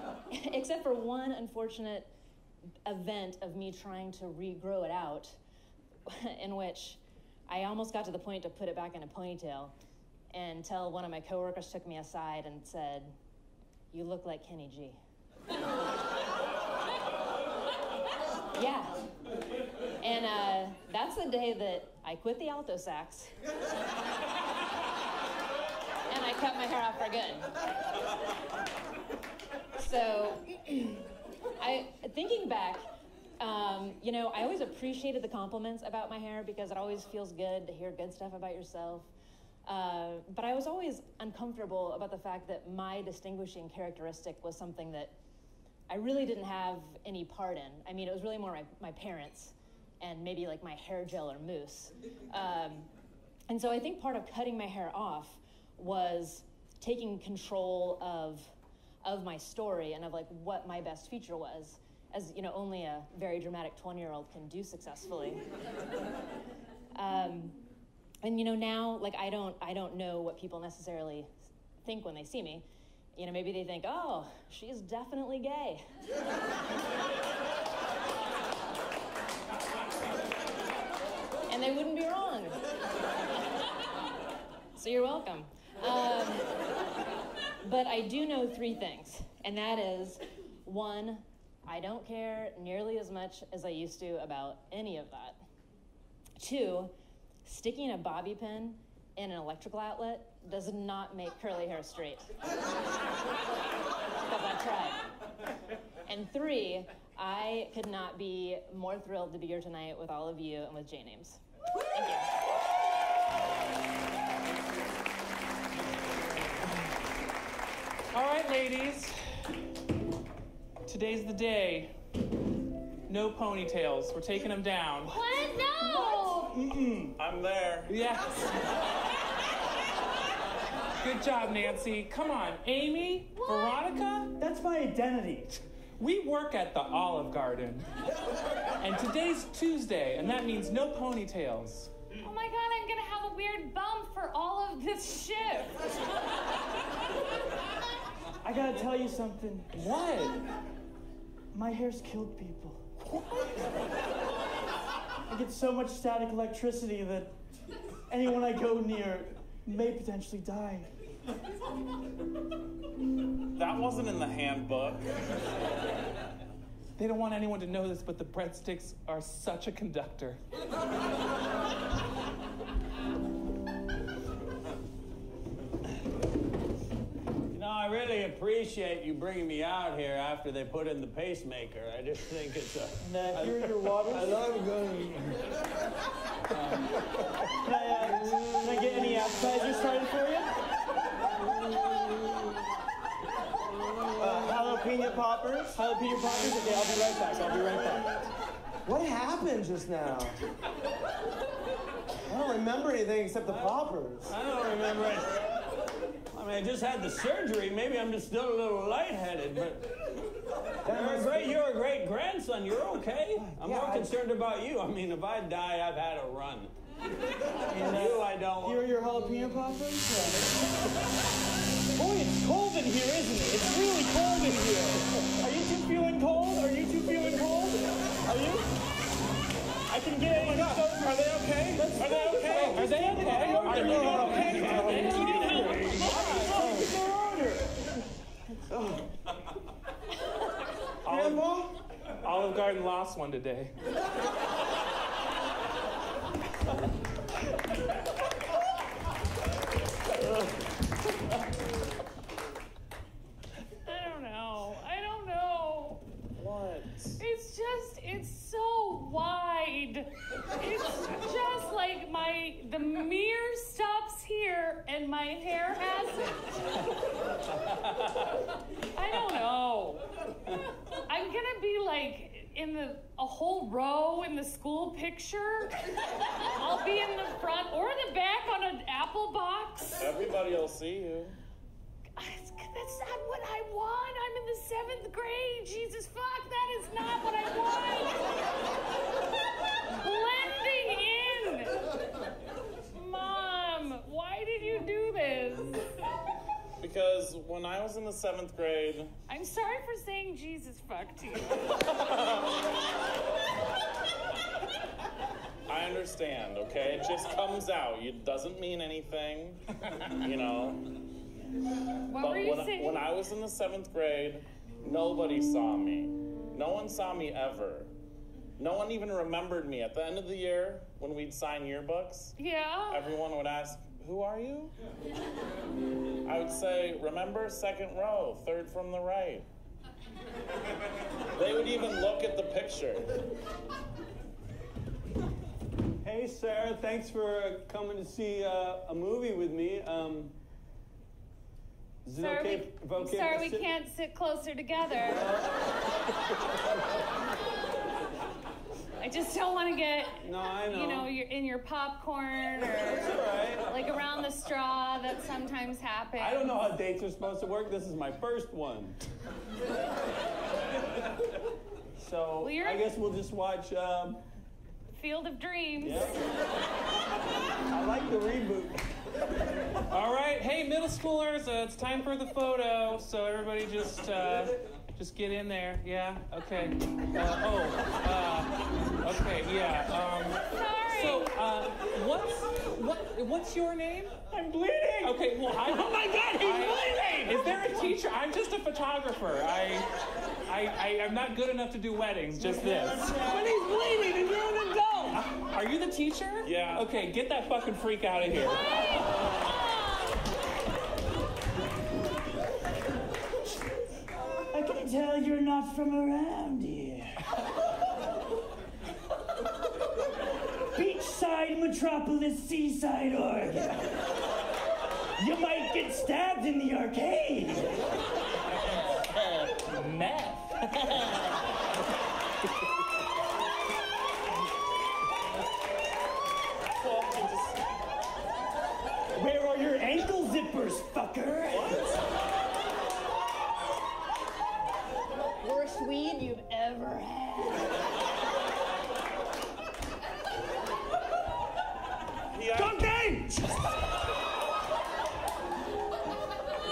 except for one unfortunate event of me trying to regrow it out, in which I almost got to the point to put it back in a ponytail until one of my coworkers took me aside and said, "You look like Kenny G." Yeah. And that's the day that I quit the alto sax and I cut my hair off for good. So thinking back, I always appreciated the compliments about my hair because it always feels good to hear good stuff about yourself. But I was always uncomfortable about the fact that my distinguishing characteristic was something that I really didn't have any part in. I mean, it was really more my parents and maybe like my hair gel or mousse. And so I think part of cutting my hair off was taking control of my story and of like what my best feature was, as you know, only a very dramatic 20-year-old can do successfully. And you know, now like I don't know what people necessarily think when they see me. You know, maybe they think, oh, she's definitely gay. And they wouldn't be wrong. So you're welcome. But I do know 3 things, and that is, 1, I don't care nearly as much as I used to about any of that. 2, sticking a bobby pin in an electrical outlet does not make curly hair straight. Because I tried. And 3, I could not be more thrilled to be here tonight with all of you and with J Names. Thank you. All right, ladies. Today's the day. No ponytails. We're taking them down. What? No! I'm there. Yes. Good job, Nancy. Come on, Amy, what? Veronica. That's my identity. We work at the Olive Garden. And today's Tuesday, and that means no ponytails. Oh my God, I'm gonna have a weird bump for all of this shift. I gotta tell you something. What? My hair's killed people. I get so much static electricity that anyone I go near may potentially die. That wasn't in the handbook. They don't want anyone to know this, but the breadsticks are such a conductor. I really appreciate you bringing me out here after they put in the pacemaker. I just think it's a... And here are your waters. I love going... Can I get any appetizers started for you? Jalapeno poppers? Jalapeno poppers? Okay, I'll be right back. What happened just now? I don't remember anything except the poppers. I don't remember it. I mean, I just had the surgery. Maybe I'm just still a little lightheaded, but you're a great grandson. You're okay. I'm more concerned about you. I mean, if I die, I've had a run. And you, I don't. Here are your jalapeno poppers? Boy, it's cold in here, isn't it? It's really cold in here. Are you two feeling cold? Are you two feeling cold? Are you? I can get it. Are they okay? Are they okay? Are they okay? Are they okay? Olive Garden lost one today. I don't know. What? It's so wide. It's just like the mirror stops here and my hair hasn't. I don't know. I'm gonna be like in a whole row in the school picture. I'll be in the front or the back on an apple box. Everybody will see you. That's not what I want. I'm in the 7th grade. Jesus fuck, that is not what I want. Blending in. Mom, why did you do this? Because when I was in the 7th grade... I'm sorry for saying Jesus fuck to you. I understand, okay? It just comes out. It doesn't mean anything, you know. What were you saying? When I was in the 7th grade, nobody saw me. No one saw me ever. No one even remembered me. At the end of the year, when we'd sign yearbooks, everyone would ask, "Who are you?" I would say, "Remember, 2nd row, 3rd from the right." They would even look at the picture. Hey, Sarah, thanks for coming to see a movie with me. Is it okay if Sorry, we can't sit closer together. I just don't want to get, you know, you're in your popcorn or That's all right. like around the straw that sometimes happens. I don't know how dates are supposed to work. This is my first one. So I guess we'll just watch Field of Dreams. Yeah. I like the reboot. All right, hey, middle schoolers, it's time for the photo. So everybody just get in there. Yeah, okay. Okay, yeah. Sorry. So, what's your name? I'm bleeding. Okay, well, oh my God, he's bleeding. Is there a teacher? I'm just a photographer. I'm not good enough to do weddings. Just this. But he's bleeding, and you're an adult. Are you the teacher? Yeah. Okay, get that fucking freak out of here. I can tell you're not from around here. Beachside metropolis, seaside Oregon. You might get stabbed in the arcade. Meth. Where are your ankle zippers, fucker? Worst weed you've ever had. Cocaine!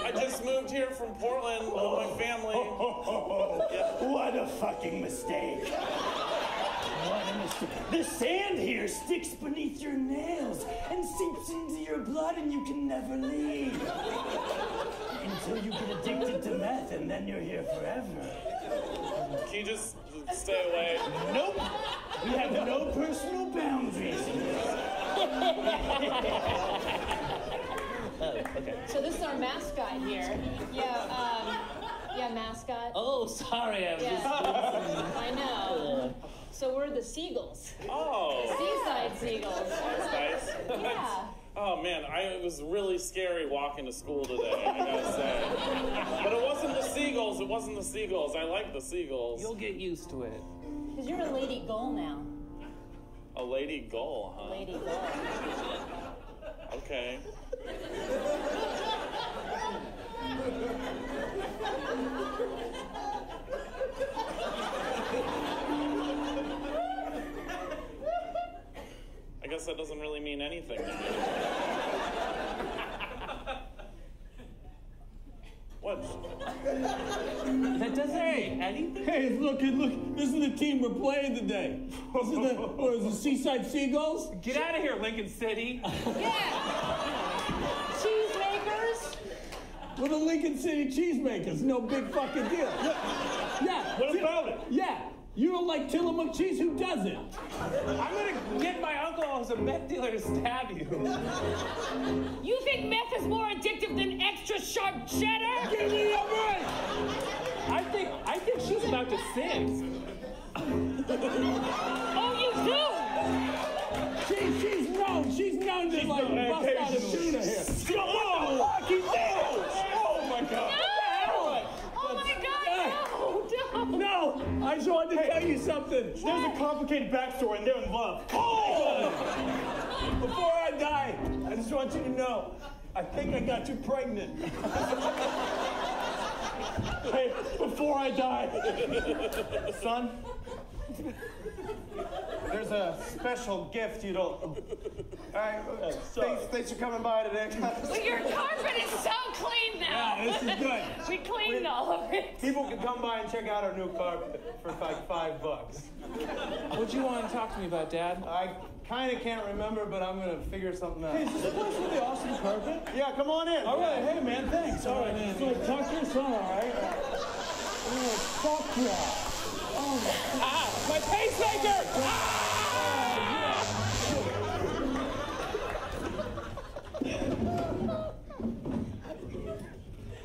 I just moved here from Portland with my family. What a fucking mistake. What a mistake. The sand here sticks beneath your nails and seeps into your blood and you can never leave. Until you get addicted to meth and then you're here forever. Can you just stay away? Nope. We have no personal boundaries here. Okay. So this is our mascot here. Yeah, mascot. Oh, sorry, I was just... I know. So we're the seagulls. Oh. Seaside seagulls. That's nice. Yeah. Oh man, it was really scary walking to school today, I gotta say. But it wasn't the seagulls, I like the seagulls. You'll get used to it. Because you're a lady gull now. A lady gull, huh? Lady gull. Okay. I guess that doesn't really mean anything to me. What? That doesn't mean anything? Hey, look, this is the team we're playing today. This is the Seaside Seagulls? Get out of here, Lincoln City. Cheesemakers? We're the Lincoln City Cheesemakers. No big fucking deal. Yeah. What about it? Yeah. You don't like Tillamook cheese? Who doesn't? I'm gonna get my uncle who's a meth dealer to stab you. You think meth is more addictive than extra sharp cheddar? Give me a break! I think she's about to sing. Oh, you do? She's known to like bust out a tuna here. Oh my God. No! Oh my God, no! No! I just wanted to tell you something. There's a complicated backstory and they're in love. Oh! Before I die, I just want you to know, I think I got you pregnant. Hey, before I die, son, there's a special gift you don't... All right, thanks for coming by today. Well, your carpet is so clean now. Yeah, this is good. We cleaned all of it. People can come by and check out our new carpet for like $5. What'd you want to talk to me about, Dad? I kind of can't remember, but I'm going to figure something out. Hey, is this the place with the awesome carpet? Yeah, come on in. All right, hey man, thanks. All right, man. So talk to your son, all right? Fuck yeah. Oh, My pacemaker!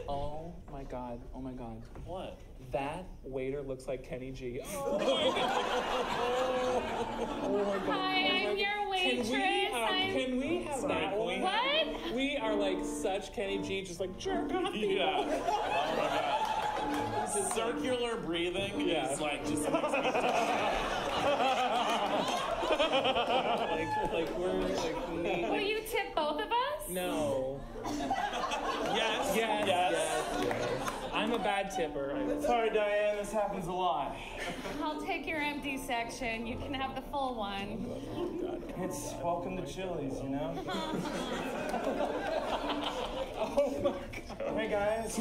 Oh my God. god. Oh my god. What? That waiter looks like Kenny G. Oh my god. Hi, I'm your waitress. Can we have that one? What? We are like such Kenny G, just like jerk off. Yeah. Oh my god. Circular breathing is like just makes me like we're like neat. Will you tip both of us? No. Yes. I'm a bad tipper. Sorry, Diane, this happens a lot. I'll take your empty section. You can have the full one. It's welcome to Chili's, you know? Oh my god. Hey, guys.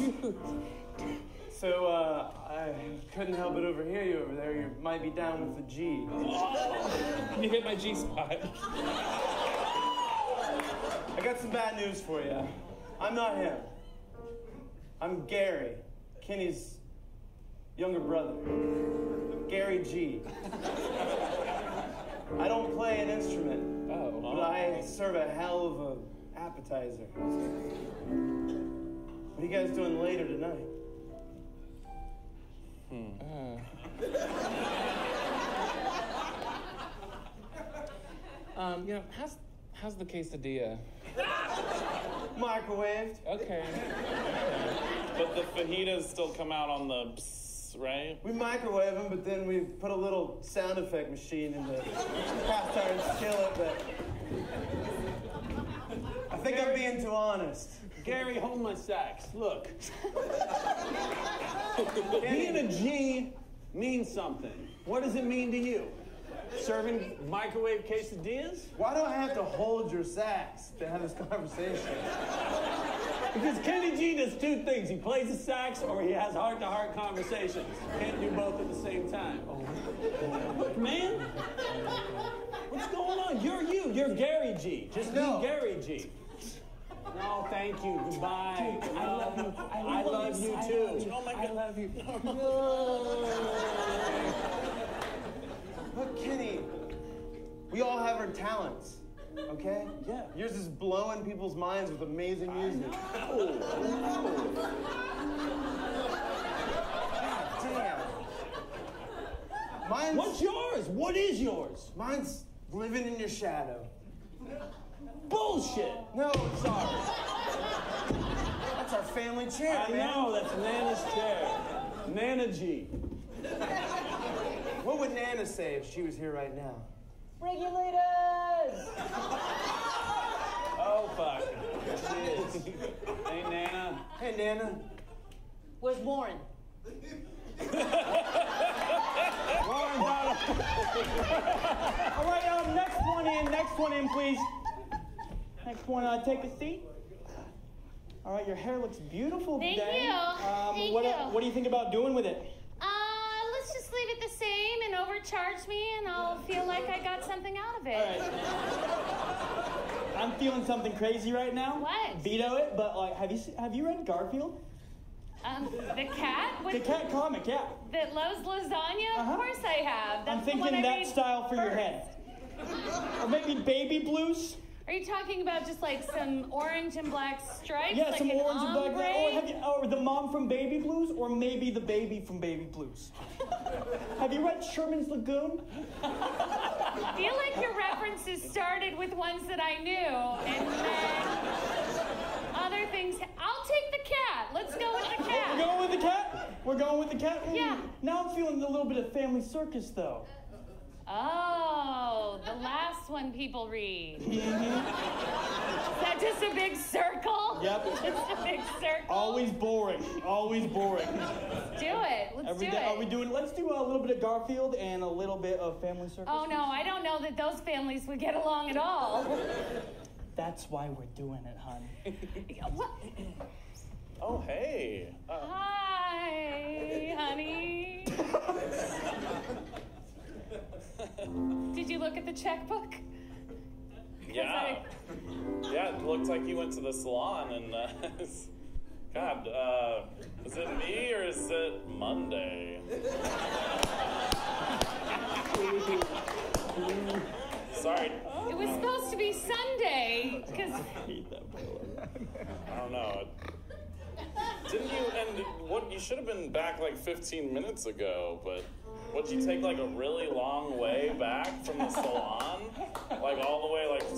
So, I couldn't help but overhear you over there. You might be down with the G. You hit my G spot. I got some bad news for you. I'm not him. I'm Gary, Kenny's younger brother. Gary G. I don't play an instrument, but I serve a hell of a appetizer. What are you guys doing later tonight? You know, how's the quesadilla? Microwaved. Okay. But the fajitas still come out on the psst, right? We microwave them, but then we put a little sound effect machine in the cast iron skillet. But I think I'm being too honest. Gary, hold my sax. Look. Being a G means something. What does it mean to you? Serving microwave quesadillas? Why do I have to hold your sax to have this conversation? Because Kenny G does two things. He plays the sax or he has heart-to-heart conversations. Can't do both at the same time. Look, man. What's going on? You're you. You're Gary G. Just be Gary G. No, thank you. Goodbye. I love you. I love you too. Oh my god. I love you. Look, Kenny, we all have our talents, okay? Yeah. Yours is blowing people's minds with amazing music. God damn. Mine's... What's yours? What is yours? Mine's living in your shadow. Bullshit. No, it's ours. That's our family chair, I man. know, that's Nana's chair. Nana G. What would Nana say if she was here right now? Regulators! Oh, fuck. There she is. Hey, Nana. Hey, Nana. Where's Warren? All right, next one in, please. Next one, take a seat. All right, your hair looks beautiful Thank today. you. Thank you. What do you think about doing with it? Let's just leave it the same and overcharge me, and I'll feel like I got something out of it. All right. I'm feeling something crazy right now. What? Veto it, but like, have you read Garfield? The cat? The cat comic, yeah. That loves lasagna? Of course I have. That's I'm thinking the one I that read style for your first. head. Or maybe baby blues. Are you talking about just like some orange and black stripes? Yeah, like some an orange and black. ombre? Or the mom from Baby Blues, or maybe the baby from Baby Blues. Have you read Sherman's Lagoon? I feel like your references started with ones that I knew, and then other things. I'll take the cat. Let's go with the cat. We're going with the cat? We're going with the cat? Yeah. Now I'm feeling a little bit of Family Circus, though. Oh, the last one people read. Is that just a big circle? Yep. Just a big circle? Always boring. Always boring. Let's do it. Let's do it. Are we doing? Let's do a little bit of Garfield and a little bit of Family Circus. Oh, no, I don't know that those families would get along at all. That's why we're doing it, hon. What? Oh, hey. Hi, honey. Did you look at the checkbook? Yeah. Yeah, it looks like you went to the salon and, God, is it me or is it Monday? Sorry. It was supposed to be Sunday, because... I don't know. Didn't you end what? You should have been back like 15 minutes ago, but would you take like a really long way back from the salon? Like all the way, like a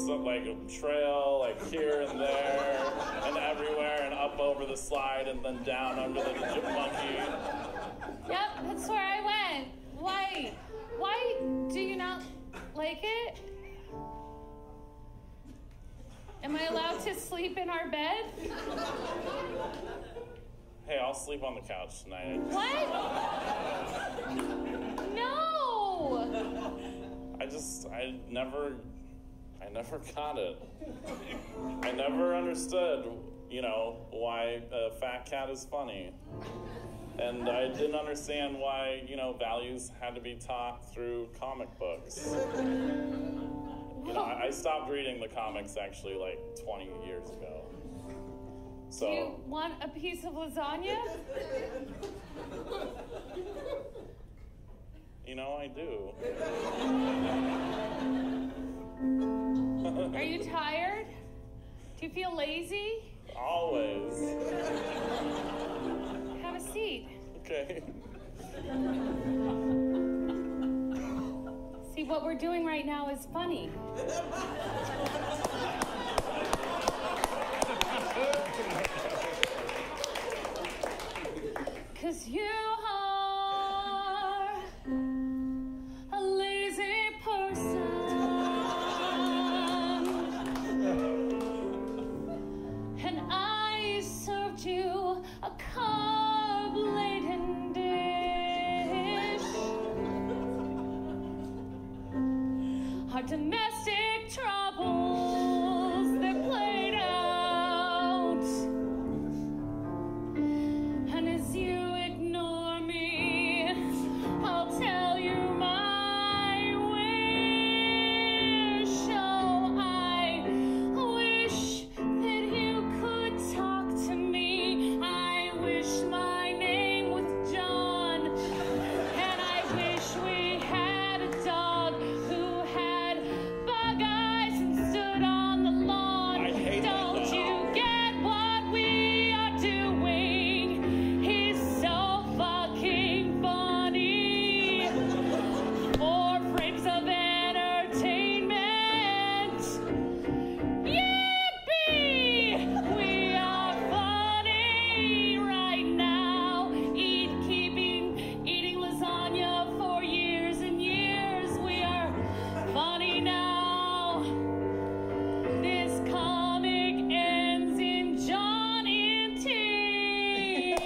trail, like here and there, and everywhere, and up over the slide, and then down under the monkey. Yep, that's where I went. Why do you not like it? Am I allowed to sleep in our bed? Hey, I'll sleep on the couch tonight. What? No! I never got it. I never understood, why a fat cat is funny. And I didn't understand why, values had to be taught through comic books. I stopped reading the comics actually like 20 years ago. So. Do you want a piece of lasagna? I do. Are you tired? Do you feel lazy? Always. Have a seat. Okay. See, what we're doing right now is funny. 'Cause you are a lazy person, and I served you a carb-laden dish. Our domestic troubles, they're played out. And as you ignore me, I'll tell you my wish. Oh, I wish that you could talk to me. I wish my name was John. And I wish we had a dog who had bug eyes and stood on the lawn. I hate that Don't dog. you get what we are doing? He's so fucking funny. Four freaks of entertainment. Yippee! We are funny right now. Eating lasagna for years and years. We are funny now. This comic ends in John in tears.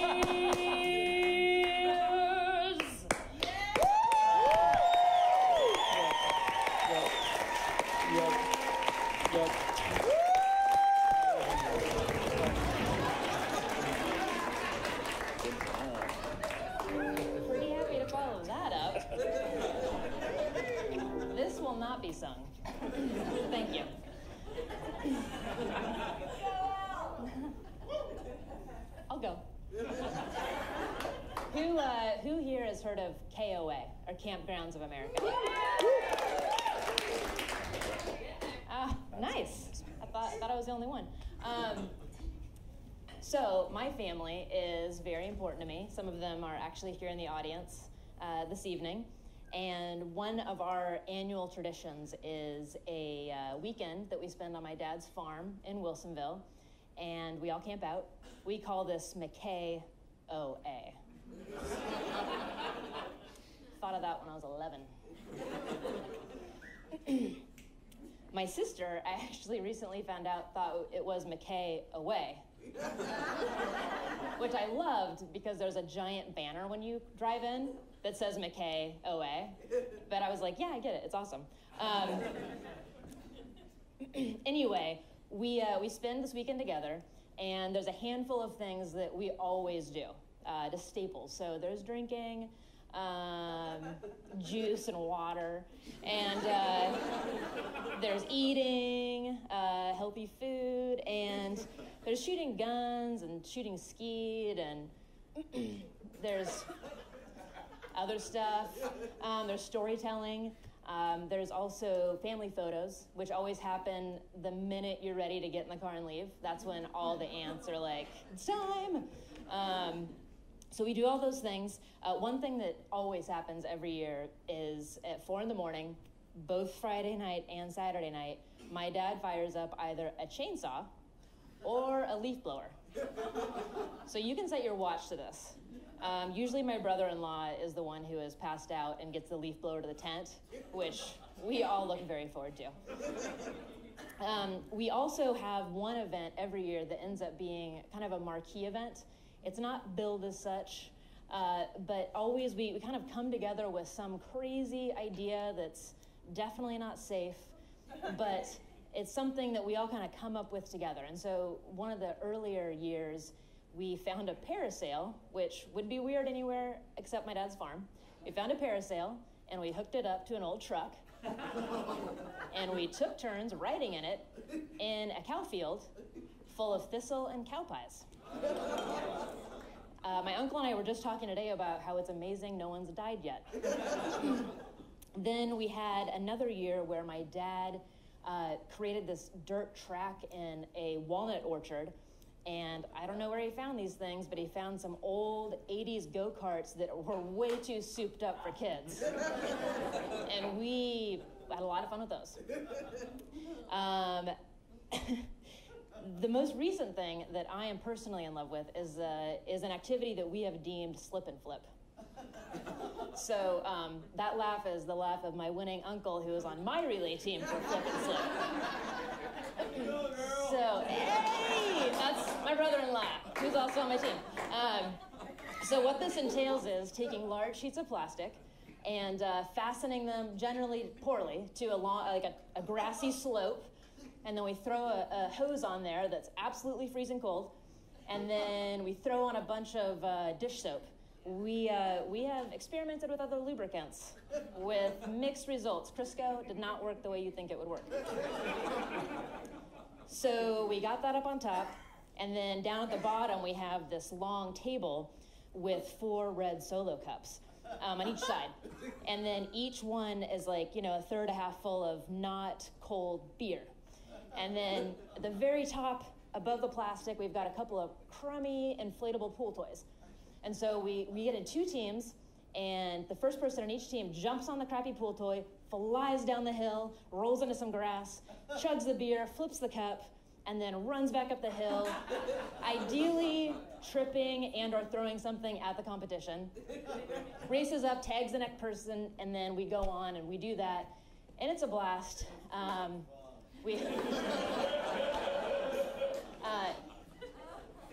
Pretty happy to follow that up. This will not be sung. Thank you. I'll go. Who here has heard of KOA, or Campgrounds of America? Ah, nice. I thought I was the only one. So my family is very important to me. Some of them are actually here in the audience this evening. And one of our annual traditions is a weekend that we spend on my dad's farm in Wilsonville. And we all camp out. We call this McKay OA. Thought of that when I was 11. My sister, I actually recently found out, thought it was McKay away. Which I loved because there's a giant banner when you drive in that says McKay OA. But I was like, yeah, I get it. It's awesome. Anyway, we spend this weekend together, and there's a handful of things that we always do, just staples. So there's drinking, juice and water, and there's eating, healthy food, and there's shooting guns and shooting skeet, and there's other stuff. There's storytelling. There's also family photos, which always happen the minute you're ready to get in the car and leave. That's when all the aunts are like, it's time. So we do all those things. One thing that always happens every year is at 4 a.m, both Friday night and Saturday night, my dad fires up either a chainsaw or a leaf blower. So you can set your watch to this. Usually my brother-in-law is the one who is passed out and gets the leaf blower to the tent, which we all look very forward to. We also have one event every year that ends up being kind of a marquee event. It's not billed as such, but always we kind of come together with some crazy idea that's definitely not safe, but it's something that we all kind of come up with together. And so one of the earlier years, we found a parasail, which would be weird anywhere except my dad's farm. We found a parasail, and we hooked it up to an old truck, and we took turns riding in it in a cow field full of thistle and cow pies. My uncle and I were just talking today about how it's amazing no one's died yet. Then we had another year where my dad created this dirt track in a walnut orchard, and I don't know where he found these things, but he found some old 80s go-karts that were way too souped up for kids. And we had a lot of fun with those. The most recent thing that I am personally in love with is an activity that we have deemed slip and flip. So that laugh is the laugh of my winning uncle who is on my relay team for flip and slip. So, hey, that's my brother-in-law, who's also on my team. So what this entails is taking large sheets of plastic and fastening them, generally poorly, to a grassy slope, and then we throw a hose on there that's absolutely freezing cold, and then we throw on a bunch of dish soap. We have experimented with other lubricants with mixed results. Crisco did not work the way you think it would work. So we got that up on top, and then down at the bottom we have this long table with 4 red Solo cups on each side. And then each one is like, a third, a half full of not cold beer. And then at the very top, above the plastic, we've got a couple of crummy inflatable pool toys. And so we get in 2 teams, and the first person on each team jumps on the crappy pool toy, flies down the hill, rolls into some grass, chugs the beer, flips the cup, and then runs back up the hill, ideally tripping and or throwing something at the competition. Races up, tags the next person, and then we go on and we do that, and it's a blast.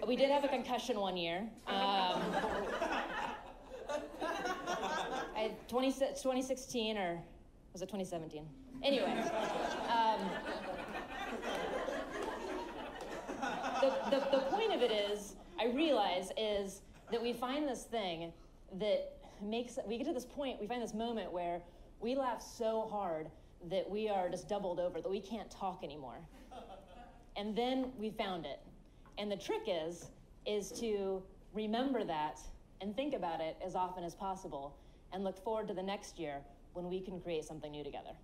We did have a concussion one year. 2016, or was it 2017? Anyway, the point of it is, I realize, is that we find this thing that we get to this point, we find this moment where we laugh so hard that we are just doubled over, that we can't talk anymore. And then we found it. And the trick is to remember that and think about it as often as possible and look forward to the next year when we can create something new together.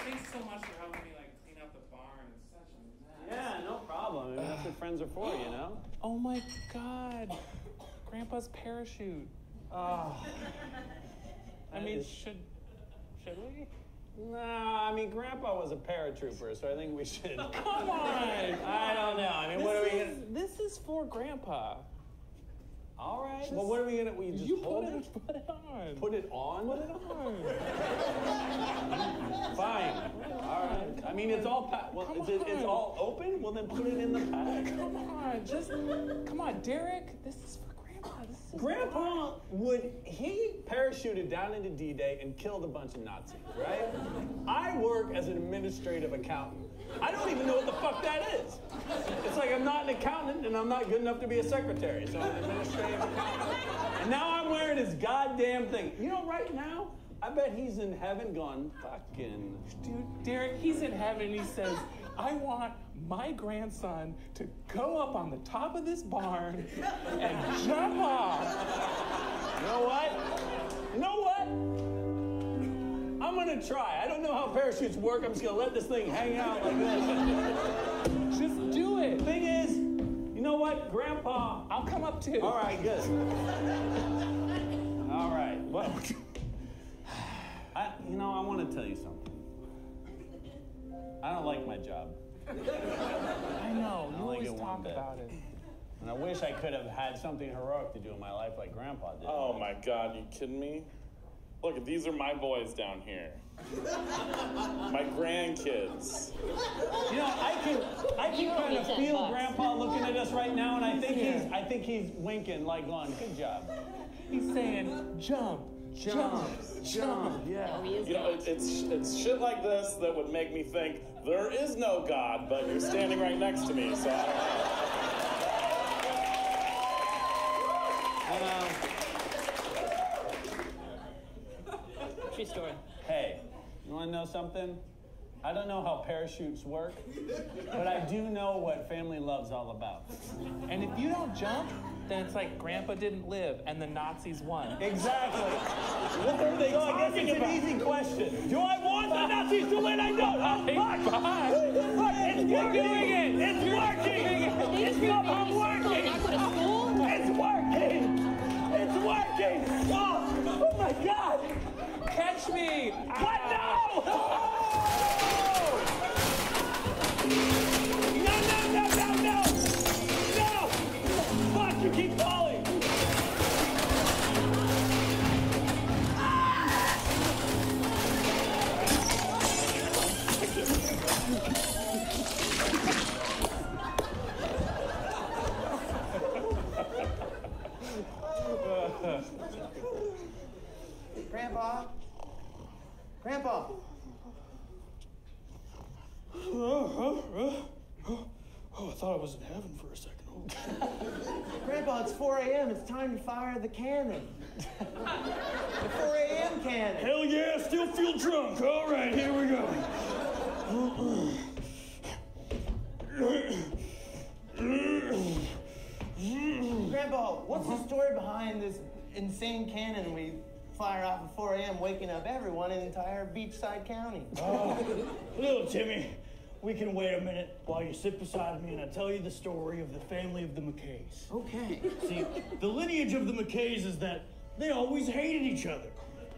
Thanks so much for helping me clean up the barn. It's such a mess. Yeah, no problem. That's what friends are for, Oh my God, Grandpa's parachute. Oh. Should we? Nah, Grandpa was a paratrooper, so I think we should. Come on! I don't know. What are we gonna... This is for Grandpa. All right. Well, what are we gonna... We just hold it? Put it on. Put it on? Put it on. Fine. All right. It's all it's all open? Well, then put it in the pack. Come on, Derek. This is for Grandpa. Grandpa he parachuted down into D-Day and killed a bunch of Nazis, right? I work as an administrative accountant. I don't even know what the fuck that is. It's like I'm not an accountant and I'm not good enough to be a secretary, so I'm an administrative accountant. And now I'm wearing his goddamn thing. Right now, I bet he's in heaven going, fucking... Dude, Derek, he's in heaven and he says, I want my grandson to go up on the top of this barn and jump off. You know what? I'm gonna try. I don't know know how parachutes work. I'm just gonna let this thing hang out like this. Just do it. Thing is, you know what, Grandpa? I'll come up too. All right, good. All right, well, I want to tell you something. I don't like my job. I know, you like always it talk bit. about it. And I wish I could have had something heroic to do in my life like Grandpa did. Oh my God, you kidding me? Look, these are my boys down here. My grandkids. You know, I can kind of feel Grandpa looking at us right now, and I think he's winking, like going, "Good job." He's saying, "Jump, jump, jump." Yeah. You know, it's shit like this that would make me think there is no God, but you're standing right next to me, so I don't know. True story. Hey, you want to know something? I don't know how parachutes work, but I do know what family love's all about. And if you don't jump, then it's like Grandpa didn't live and the Nazis won. Exactly. What are they talking about? It's an easy question. Do I want the Nazis to win? I don't. Oh, fuck. Look, it's working. It's working. It's working. It's working. It's working. Oh my God. Catch me. What? No. No. Fuck, you keep falling. Grandpa. Oh, I thought I was in heaven for a second. Grandpa, it's 4 a.m. It's time to fire the cannon. The 4 a.m. cannon. Hell yeah, still feel drunk. All right, here we go. Grandpa, what's the story behind this insane cannon we fire off at 4 a.m., waking up everyone in the entire beachside county? Little Timmy, we can wait a minute while you sit beside me and I tell you the story of the family of the McKays. Okay. See, the lineage of the McKays is that they always hated each other.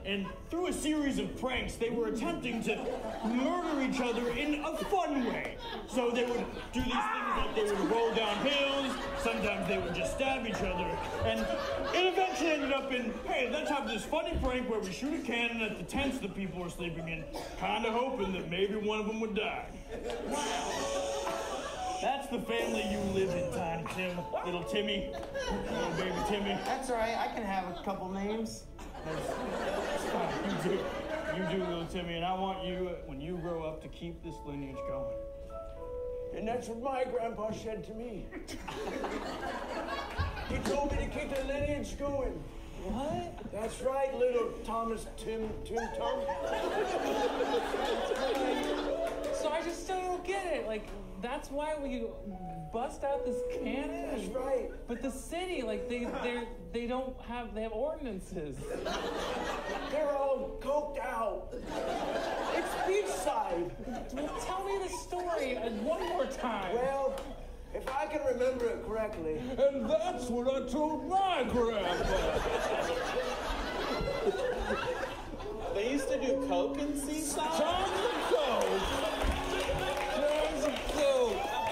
And through a series of pranks, they were attempting to murder each other in a fun way. So they would do these things like they would roll down hills, sometimes they would just stab each other. And it eventually ended up in, hey, let's have this funny prank where we shoot a cannon at the tents the people were sleeping in, kind of hoping that maybe one of them would die. That's the family you live in, Tiny Tim. Little Timmy. Little baby Timmy. That's all right. I can have a couple names. You do, little Timmy, and I want you, when you grow up, to keep this lineage going. And that's what my grandpa said to me. He told me to keep the lineage going. What? That's right, little Thomas Tim Tom. So I just still don't get it. Like, that's why we bust out this cannon? That's right. But the city, like, they have ordinances. They're all coked out. It's beachside. Well, tell me the story one more time. Well, if I can remember it correctly. And that's what I told my grandpa. They used to do coke in Seaside? Tons of coke.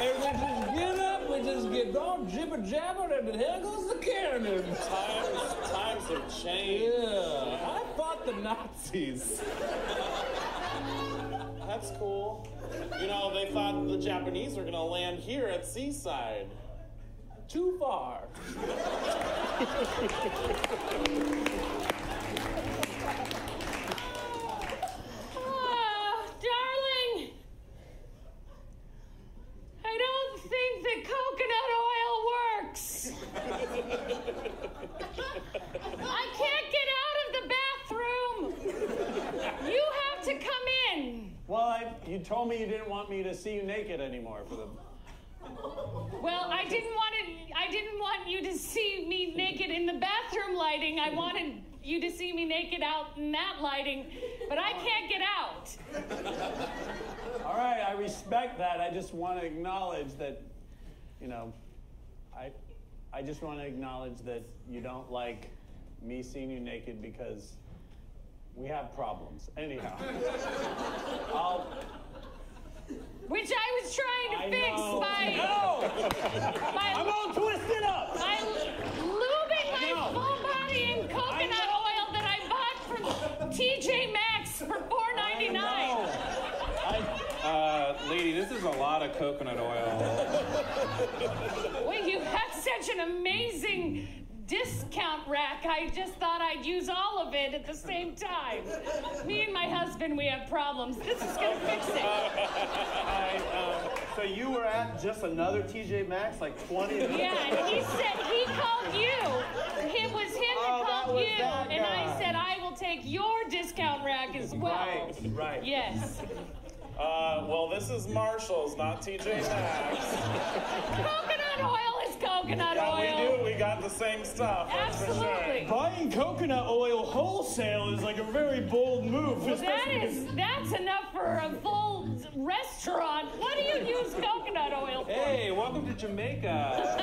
And we just get up, we just get all jibber-jabber, and there goes the cannon. Times have changed. Yeah, I fought the Nazis. That's cool. You know, they thought the Japanese were gonna land here at Seaside. Too far. Darling, I don't think the coconut oil works. I can't get out of the bathroom. You have to come in. Well, you told me you didn't want me to see you naked anymore for the... Well, I didn't want you to see me naked in the bathroom lighting. I wanted you to see me naked out in that lighting, but I can't get out. what? All right, I respect that. I just want to acknowledge that, you know, I just want to acknowledge that you don't like me seeing you naked because we have problems. Anyhow, Which I was trying to fix by I'm all twisted up. by lubing my full body in coconut oil that I bought from TJ Maxx for $4.99. Lady, this is a lot of coconut oil. Well, you have such an amazing discount rack. I just thought I'd use all of it at the same time. Me and my husband, we have problems. This is gonna fix it. So you were at just another TJ Maxx, like 20? Yeah, and he said he called you. It was him that called you, and I said I will take your discount rack as well. Right. Yes. Well, this is Marshall's, not TJ Maxx. Coconut oil is coconut oil. Yeah, we do. We got the same stuff. That's for Absolutely. sure. Buying coconut oil wholesale is like a very bold move. Well, that's enough for a full restaurant. What do you use coconut oil for? Hey, welcome to Jamaica.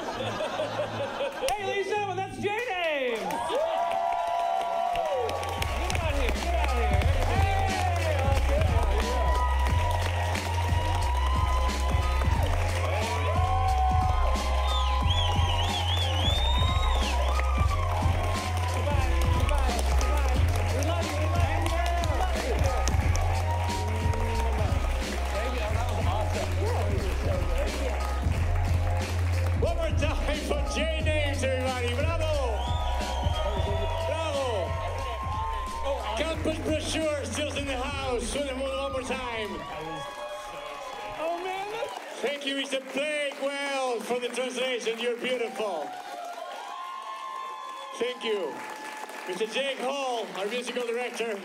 Hey, ladies and gentlemen, that's J Names. Get out here, get out here. One more time for J Names, everybody. Bravo! Bravo! Campus Brochure still in the house. One more time. Oh, man. Thank you, Mr. Blake Wells, for the translation. You're beautiful. Thank you. Mr. Jake Hall, our musical director.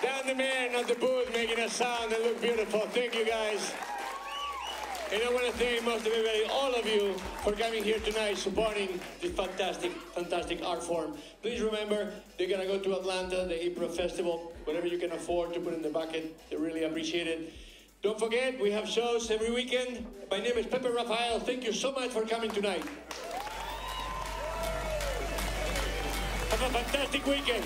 Dan the man on the booth making us sound and look beautiful. Thank you, guys. And I want to thank most of everybody, all of you, for coming here tonight, supporting this fantastic, fantastic art form. Please remember, they're going to go to Atlanta, the April Festival, whatever you can afford to put in the bucket. They really appreciate it. Don't forget, we have shows every weekend. My name is Pepe Rafael. Thank you so much for coming tonight. Have a fantastic weekend.